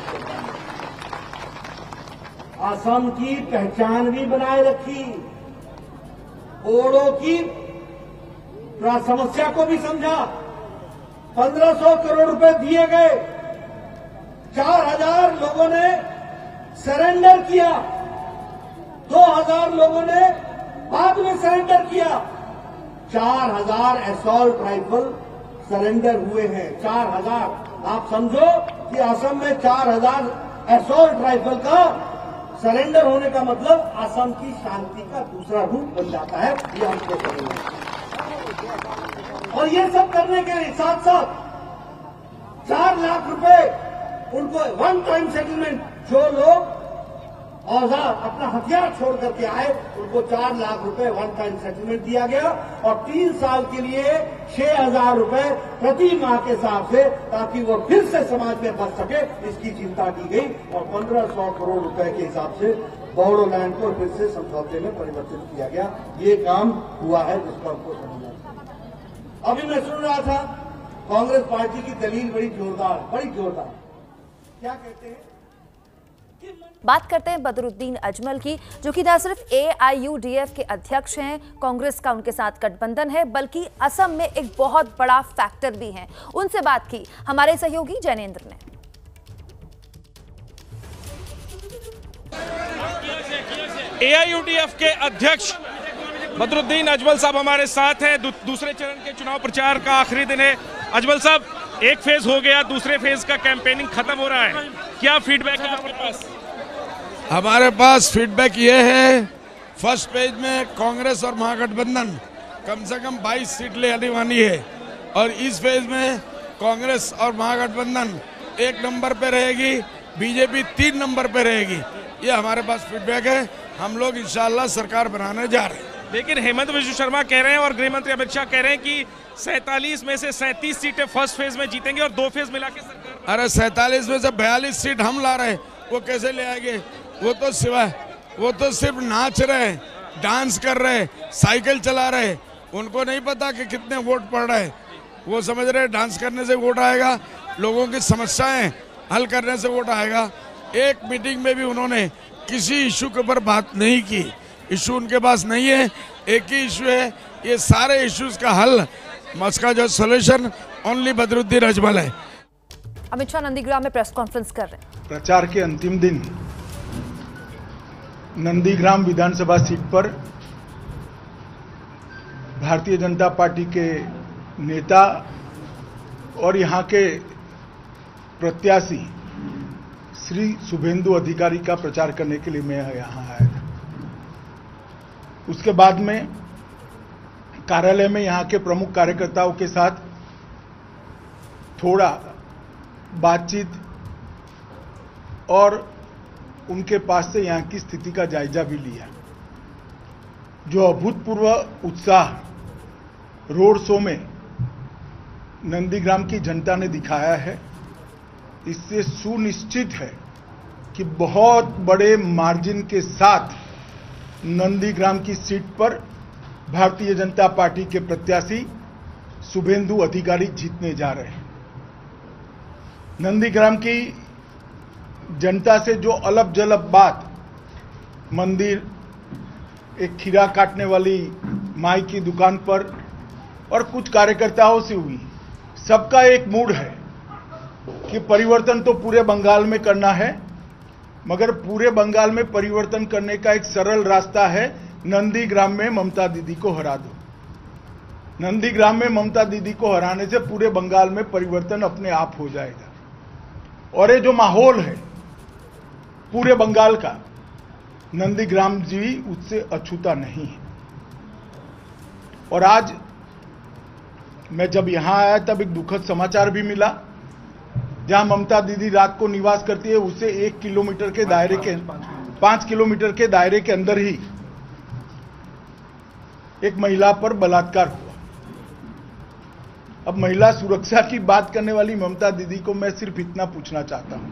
असम की पहचान भी बनाए रखी, बोडो की समस्या को भी समझा। 1500 करोड़ रुपए दिए गए, 4000 लोगों ने सरेंडर किया, 2000 लोगों ने बाद में सरेंडर किया, 4000 असॉल्ट राइफल सरेंडर हुए हैं। 4000, आप समझो कि असम में 4000 असॉल्ट राइफल का सरेंडर होने का मतलब असम की शांति का दूसरा रूप बन जाता है। ये हमको समझना है। और ये सब करने के साथ साथ 4 लाख रुपए उनको वन टाइम सेटलमेंट, जो लोग औजार अपना हथियार छोड़ करके आए उनको 4 लाख रुपए वन टाइम सेटलमेंट दिया गया और 3 साल के लिए 6,000 रुपए प्रति माह के हिसाब से, ताकि वो फिर से समाज में बच सके, इसकी चिंता की गई और 1500 करोड़ रुपए के हिसाब से बोडोलैंड को फिर से समझौते में परिवर्तित किया गया। ये काम हुआ है जिसको हमको समझना है। अभी मैं सुन रहा था कांग्रेस पार्टी की दलील बड़ी जोरदार। क्या कहते हैं? बात करते हैं बदरुद्दीन अजमल की, जो कि न सिर्फ AIUDF के अध्यक्ष हैं, कांग्रेस का उनके साथ गठबंधन है, बल्कि असम में एक बहुत बड़ा फैक्टर भी हैं। उनसे बात की हमारे सहयोगी जैनेंद्र ने। AIUDF के अध्यक्ष बदरुद्दीन अजमल साहब हमारे साथ हैं। दूसरे चरण के चुनाव प्रचार का आखिरी दिन है। अजमल साहब, एक फेज हो गया, दूसरे फेज का कैंपेनिंग खत्म हो रहा है, क्या फीडबैक है आपके पास? हमारे पास फीडबैक ये है, फर्स्ट पेज में कांग्रेस और महागठबंधन कम से कम 22 सीट ले आने वाली है और इस फेज में कांग्रेस और महागठबंधन 1 नंबर पे रहेगी, बीजेपी 3 नंबर पे रहेगी। ये हमारे पास फीडबैक है। हम लोग इंशाल्लाह सरकार बनाने जा रहे हैं। लेकिन हेमंत विश्व शर्मा कह रहे हैं और गृह मंत्री अमित शाह कह रहे हैं कि 47 में से 37 सीटें फर्स्ट फेज में जीतेंगे और 2 फेज मिला के सरकार। अरे 47 में से 42 सीट हम ला रहे हैं, वो कैसे ले आएंगे? वो तो सिर्फ नाच रहे, डांस कर रहे, साइकिल चला रहे, उनको नहीं पता कि कितने वोट पड़ रहे हैं। वो समझ रहे डांस करने से वोट आएगा, लोगों की समस्याएं हल करने से वोट आएगा। एक मीटिंग में भी उन्होंने किसी इशू के ऊपर बात नहीं की। इशू उनके पास नहीं है, एक ही इशू है, ये सारे इश्यूज का हल, इसका जो सोल्यूशन ओनली बदरुद्दीन अजमल है। अमित शाह नंदीग्राम में प्रेस कॉन्फ्रेंस कर रहे हैं। प्रचार के अंतिम दिन नंदीग्राम विधानसभा सीट पर भारतीय जनता पार्टी के नेता और यहां के प्रत्याशी श्री शुभेंदु अधिकारी का प्रचार करने के लिए मैं यहां आया था। उसके बाद में कार्यालय में यहां के प्रमुख कार्यकर्ताओं के साथ थोड़ा बातचीत और उनके पास से यहां की स्थिति का जायजा भी लिया। जो अभूतपूर्व उत्साह रोड शो में नंदीग्राम की जनता ने दिखाया है, इससे सुनिश्चित है कि बहुत बड़े मार्जिन के साथ नंदीग्राम की सीट पर भारतीय जनता पार्टी के प्रत्याशी शुभेंदु अधिकारी जीतने जा रहे हैं। नंदीग्राम की जनता से जो अलग जलग बात मंदिर, एक खीरा काटने वाली माई की दुकान पर और कुछ कार्यकर्ताओं से हुई, सबका एक मूड है कि परिवर्तन तो पूरे बंगाल में करना है, मगर पूरे बंगाल में परिवर्तन करने का एक सरल रास्ता है, नंदीग्राम में ममता दीदी को हरा दो। नंदीग्राम में ममता दीदी को हराने से पूरे बंगाल में परिवर्तन अपने आप हो जाएगा। और ये जो माहौल है पूरे बंगाल का, नंदीग्राम जी उससे अछूता नहीं है। और आज मैं जब यहां आया तब एक दुखद समाचार भी मिला, जहां ममता दीदी रात को निवास करती है उसे 1 किलोमीटर के दायरे के 5 किलोमीटर के दायरे के अंदर ही एक महिला पर बलात्कार हुआ। अब महिला सुरक्षा की बात करने वाली ममता दीदी को मैं सिर्फ इतना पूछना चाहता हूं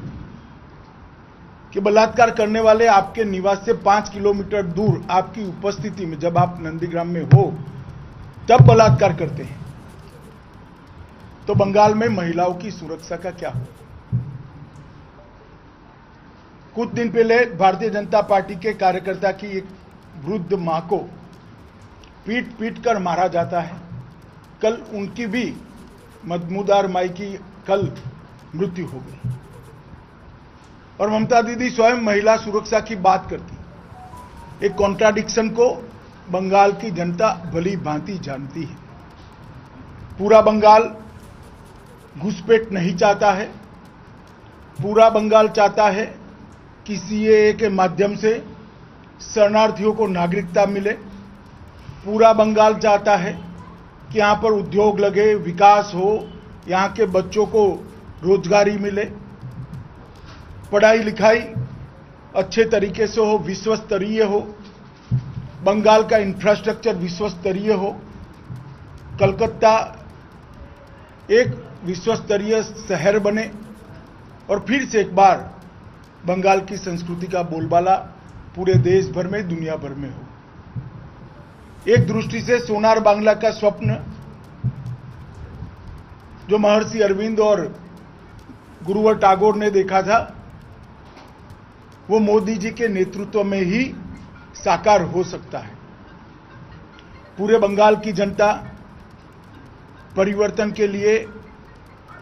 कि बलात्कार करने वाले आपके निवास से 5 किलोमीटर दूर आपकी उपस्थिति में, जब आप नंदीग्राम में हो तब बलात्कार करते हैं, तो बंगाल में महिलाओं की सुरक्षा का क्या हो? कुछ दिन पहले भारतीय जनता पार्टी के कार्यकर्ता की एक वृद्ध मां को पीट पीट कर मारा जाता है। कल उनकी भी मदमुदार माई की कल मृत्यु हो गई। और ममता दीदी स्वयं महिला सुरक्षा की बात करती। एक कॉन्ट्राडिक्शन को बंगाल की जनता भली भांति जानती है। पूरा बंगाल घुसपैठ नहीं चाहता है, पूरा बंगाल चाहता है कि सीएए के माध्यम से शरणार्थियों को नागरिकता मिले। पूरा बंगाल चाहता है कि यहां पर उद्योग लगे, विकास हो, यहां के बच्चों को रोजगारी मिले, पढ़ाई लिखाई अच्छे तरीके से हो, विश्व स्तरीय हो, बंगाल का इंफ्रास्ट्रक्चर विश्व स्तरीय हो, कलकत्ता एक विश्व स्तरीय शहर बने और फिर से एक बार बंगाल की संस्कृति का बोलबाला पूरे देश भर में, दुनिया भर में हो। एक दृष्टि से सोनार बांग्ला का स्वप्न जो महर्षि अरविंद और गुरुवर टैगोर ने देखा था, वो मोदी जी के नेतृत्व में ही साकार हो सकता है। पूरे बंगाल की जनता परिवर्तन के लिए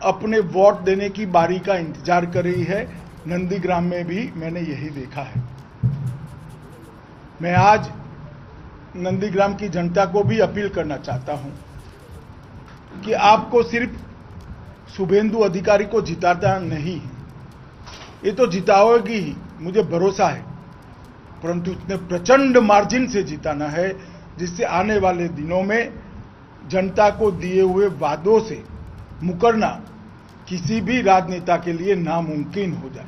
अपने वोट देने की बारी का इंतजार कर रही है। नंदीग्राम में भी मैंने यही देखा है। मैं आज नंदीग्राम की जनता को भी अपील करना चाहता हूं कि आपको सिर्फ शुभेंदु अधिकारी को जिताता नहीं, ये तो जिताओगी ही, मुझे भरोसा है, परंतु इतने प्रचंड मार्जिन से जिताना है जिससे आने वाले दिनों में जनता को दिए हुए वादों से मुकरना किसी भी राजनेता के लिए नामुमकिन हो जाए।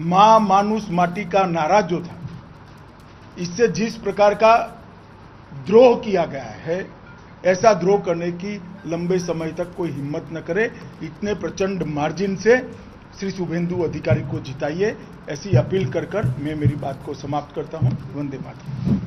मां मानुष माटी का नारा जो था, इससे जिस प्रकार का द्रोह किया गया है, ऐसा द्रोह करने की लंबे समय तक कोई हिम्मत न करे। इतने प्रचंड मार्जिन से श्री शुभेंदु अधिकारी को जिताइए, ऐसी अपील कर मैं मेरी बात को समाप्त करता हूं। वंदे मातरम।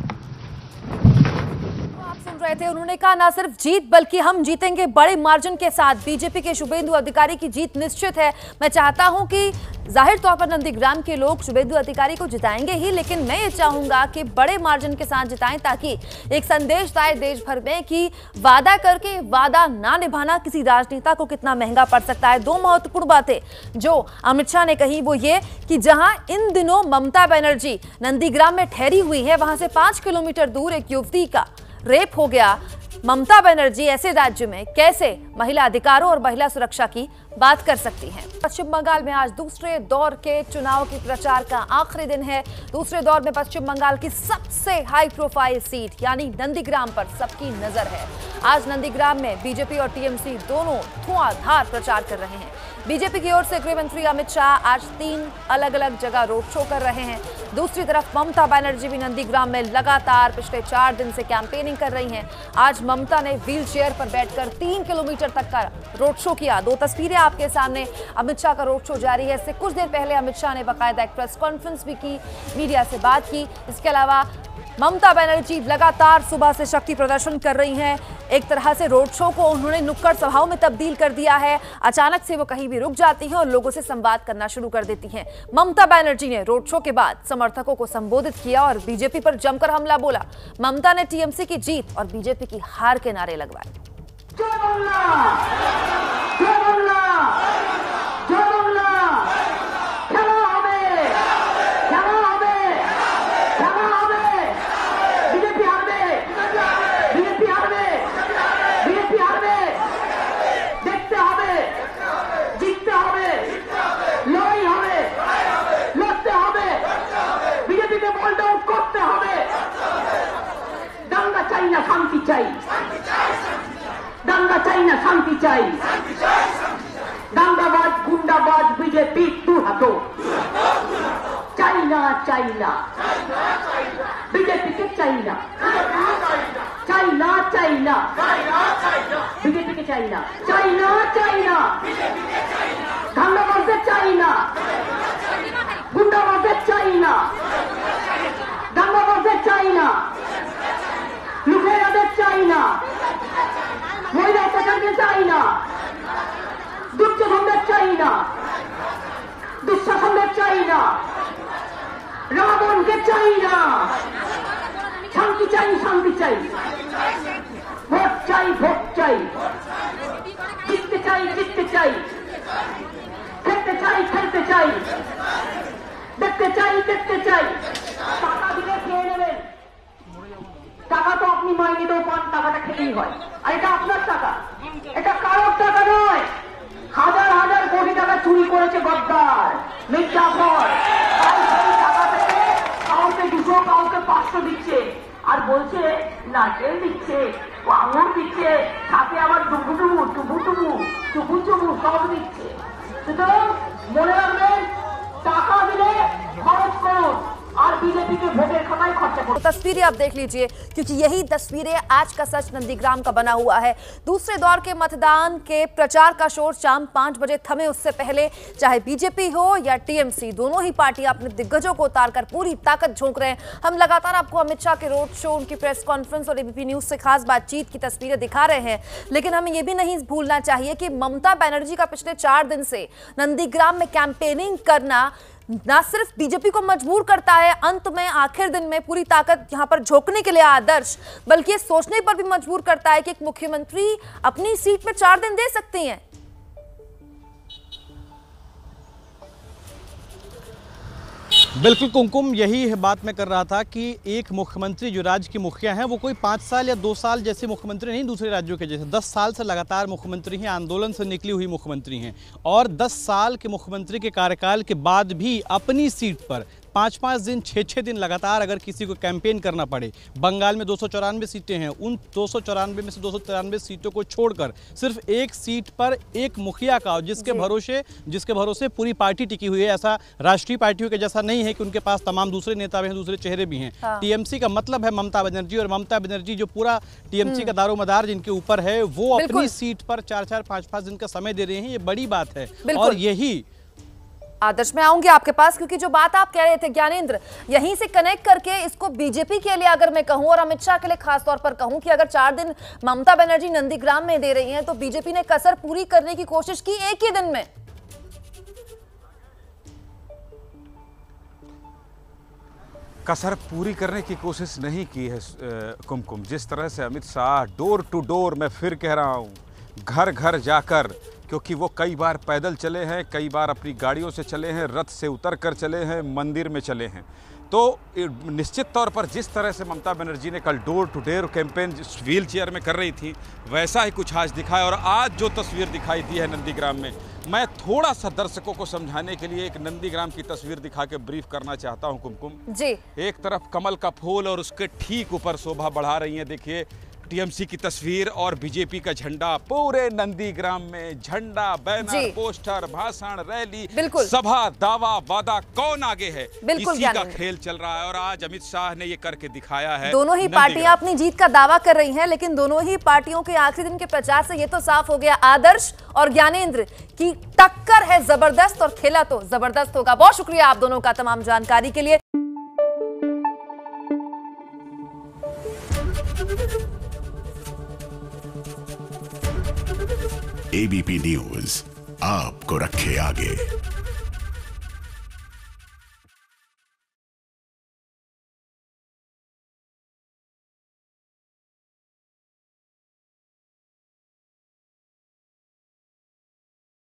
आप सुन रहे थे, उन्होंने कहा ना सिर्फ जीत बल्कि हम जीतेंगे बड़े मार्जिन के साथ। बीजेपी के शुभेंदु अधिकारी की जीत निश्चित है। मैं चाहता हूं कि जाहिर तौर पर नंदीग्राम के लोग शुभेंदु अधिकारी को जिताएंगे ही, लेकिन मैं ये चाहूंगा कि बड़े मार्जिन के साथ जिताएं ताकि एक संदेश जाए देश भर में कि वादा करके वादा ना निभाना किसी राजनेता को कितना महंगा पड़ सकता है। दो महत्वपूर्ण बातें जो अमित शाह ने कही वो ये कि जहां इन दिनों ममता बनर्जी नंदीग्राम में ठहरी हुई है, वहां से 5 किलोमीटर दूर एक युवती का रेप हो गया। ममता बनर्जी ऐसे राज्य में कैसे महिला अधिकारों और महिला सुरक्षा की बात कर सकती हैं। पश्चिम बंगाल में आज दूसरे दौर के चुनाव की प्रचार का आखिरी दिन है। दूसरे दौर में पश्चिम बंगाल की सबसे हाई प्रोफाइल सीट यानी नंदीग्राम पर सबकी नजर है। आज नंदीग्राम में बीजेपी और टीएमसी दोनों धुआंधार प्रचार कर रहे हैं। बीजेपी की ओर से गृह मंत्री अमित शाह आज 3 अलग अलग जगह रोड शो कर रहे हैं। दूसरी तरफ ममता बनर्जी भी नंदीग्राम में लगातार पिछले 4 दिन से कैंपेनिंग कर रही हैं। आज ममता ने व्हील चेयर पर बैठकर 3 किलोमीटर तक का रोड शो किया। 2 तस्वीरें आपके सामने, अमित शाह का रोड शो जारी है। इससे कुछ देर पहले अमित शाह ने बाकायदा एक प्रेस कॉन्फ्रेंस भी की, मीडिया से बात की। इसके अलावा ममता बनर्जी लगातार सुबह से शक्ति प्रदर्शन कर रही हैं। एक तरह से रोड शो को उन्होंने नुक्कड़ सभाओं में तब्दील कर दिया है। अचानक से वो कहीं भी रुक जाती हैं और लोगों से संवाद करना शुरू कर देती हैं। ममता बनर्जी ने रोड शो के बाद समर्थकों को संबोधित किया और बीजेपी पर जमकर हमला बोला। ममता ने टीएमसी की जीत और बीजेपी की हार के नारे लगवाए। শান্তি চাই, দাঙ্গা চাই না শান্তি চাই, দাঙ্গাবাজ গুন্ডাবাজ বিজেপি দূর হটো, চাই না বিজেপিকে চাই না, বিজেপিকে চাই না, দাঙ্গাবাজদের চাই না, গুন্ডাবাজদের চাই না, দাঙ্গাবাজদের চাই না, লুটেরাদের চাই না, মহিলা অত্যাচারকে চাই না, দুর্যোধনদের চাই না, দুঃশাসনদের চাই না, রাবণকে চাই না, শান্তি চাই, ভোট চাই, জিততে চাই, খেলতে চাই, দেখতে চাই, টাকা দিলে খেয়ে নেবেন। টাকা তো আপনি মাইনেতেও পান, টাকাটা খেতেই হয়। আর এটা আপনার টাকা, এটা কারোর টাকা নয়। হাজার হাজার কোটি টাকা চুরি করেছে গদ্দার মির্জাফর। তাই সেই টাকা থেকে কাউকে 200 কাউকে 500 দিচ্ছে আর বলছে নারকেল দিচ্ছে, আঙুর দিচ্ছে, সাথে আবার চুবু সব দিচ্ছে। সুতরাং মনে রাখবেন, টাকা দিলে খরচ করুন और बीजेपी के वोटर खाताएं खर्च करो। तस्वीरें आप देख लीजिए, क्योंकि यही तस्वीरें आज का सच नंदीग्राम का बना हुआ है। दूसरे दौर के मतदान के प्रचार का शोर शाम 5 बजे थमे, उससे पहले चाहे बीजेपी हो या टीएमसी, दोनों ही पार्टियां अपने दिग्गजों को उतारकर पूरी ताकत झोंक रहे हैं। हम लगातार आपको अमित शाह के रोड शो, उनकी प्रेस कॉन्फ्रेंस और एबीपी न्यूज से खास बातचीत की तस्वीरें दिखा रहे हैं, लेकिन हमें यह भी नहीं भूलना चाहिए कि ममता बनर्जी का पिछले 4 दिन से नंदीग्राम में कैंपेनिंग करना ना सिर्फ बीजेपी को मजबूर करता है अंत में आखिर दिन में पूरी ताकत यहां पर झोंकने के लिए आदर्श, बल्कि ये सोचने पर भी मजबूर करता है कि एक मुख्यमंत्री अपनी सीट में 4 दिन दे सकती हैं। बिल्कुल कुमकुम, यही बात मैं कर रहा था कि एक मुख्यमंत्री जो राज्य की मुखिया हैं वो कोई 5 साल या 2 साल जैसे मुख्यमंत्री नहीं, दूसरे राज्यों के जैसे 10 साल से लगातार मुख्यमंत्री हैं, आंदोलन से निकली हुई मुख्यमंत्री हैं। और 10 साल के मुख्यमंत्री के कार्यकाल के बाद भी अपनी सीट पर 5-5 दिन 6-6 दिन लगातार अगर किसी को कैंपेन करना पड़े, बंगाल में 294 सीटें हैं, उन 294 में से 293 सीटों को छोड़कर सिर्फ एक सीट पर एक मुखिया का, जिसके भरोसे पूरी पार्टी टिकी हुई है। ऐसा राष्ट्रीय पार्टियों के जैसा नहीं है कि उनके पास तमाम दूसरे नेता भी हैं, दूसरे चेहरे भी हैं। हाँ। टीएमसी का मतलब है ममता बनर्जी, और ममता बनर्जी जो पूरा टीएमसी का दारोमदार जिनके ऊपर है, वो अपनी सीट पर 4-4, 5-5 दिन का समय दे रहे हैं। ये बड़ी बात है। और यही आदर्श में आऊंगी आपके पास, क्योंकि जो बात आप कह रहे थे ज्ञानेंद्र, यहीं से कनेक्ट करके इसको बीजेपी के लिए अगर मैं कहूं और अमित शाह के लिए खासतौर पर कहूं कि अगर 4 दिन ममता बनर्जी नंदीग्राम में दे रही हैं तो बीजेपी ने कसर पूरी करने की कोशिश की एक ही दिन में। कसर पूरी करने की कोशिश नहीं की है कुमकुम। जिस तरह से Amit Shah door to door, मैं फिर कह रहा हूँ, घर घर जाकर, क्योंकि वो कई बार पैदल चले हैं, कई बार अपनी गाड़ियों से चले हैं, रथ से उतर कर चले हैं, मंदिर में चले हैं, तो निश्चित तौर पर जिस तरह से ममता बनर्जी ने कल door to door campaign wheelchair में कर रही थी, वैसा ही कुछ आज दिखाया। और आज जो तस्वीर दिखाई दी है नंदीग्राम में, मैं थोड़ा सा दर्शकों को समझाने के लिए एक नंदीग्राम की तस्वीर दिखा के ब्रीफ करना चाहता हूं कुमकुम जी। एक तरफ कमल का फूल और उसके ठीक ऊपर शोभा बढ़ा रही हैं, देखिए टीएमसी की तस्वीर और बीजेपी का झंडा। पूरे नंदीग्राम में झंडा, बैनर, पोस्टर, भाषण, रैली, सभा, दावा, वादा, कौन आगे है, इसी का खेल चल रहा है। और आज अमित शाह ने ये करके दिखाया है। दोनों ही पार्टियां अपनी जीत का दावा कर रही हैं, लेकिन दोनों ही पार्टियों के आखिरी दिन के प्रचार से ये तो साफ हो गया आदर्श और ज्ञानेंद्र की टक्कर है जबरदस्त और खेला तो जबरदस्त होगा। बहुत शुक्रिया आप दोनों का तमाम जानकारी के लिए। एबीपी न्यूज आपको रखे आगे।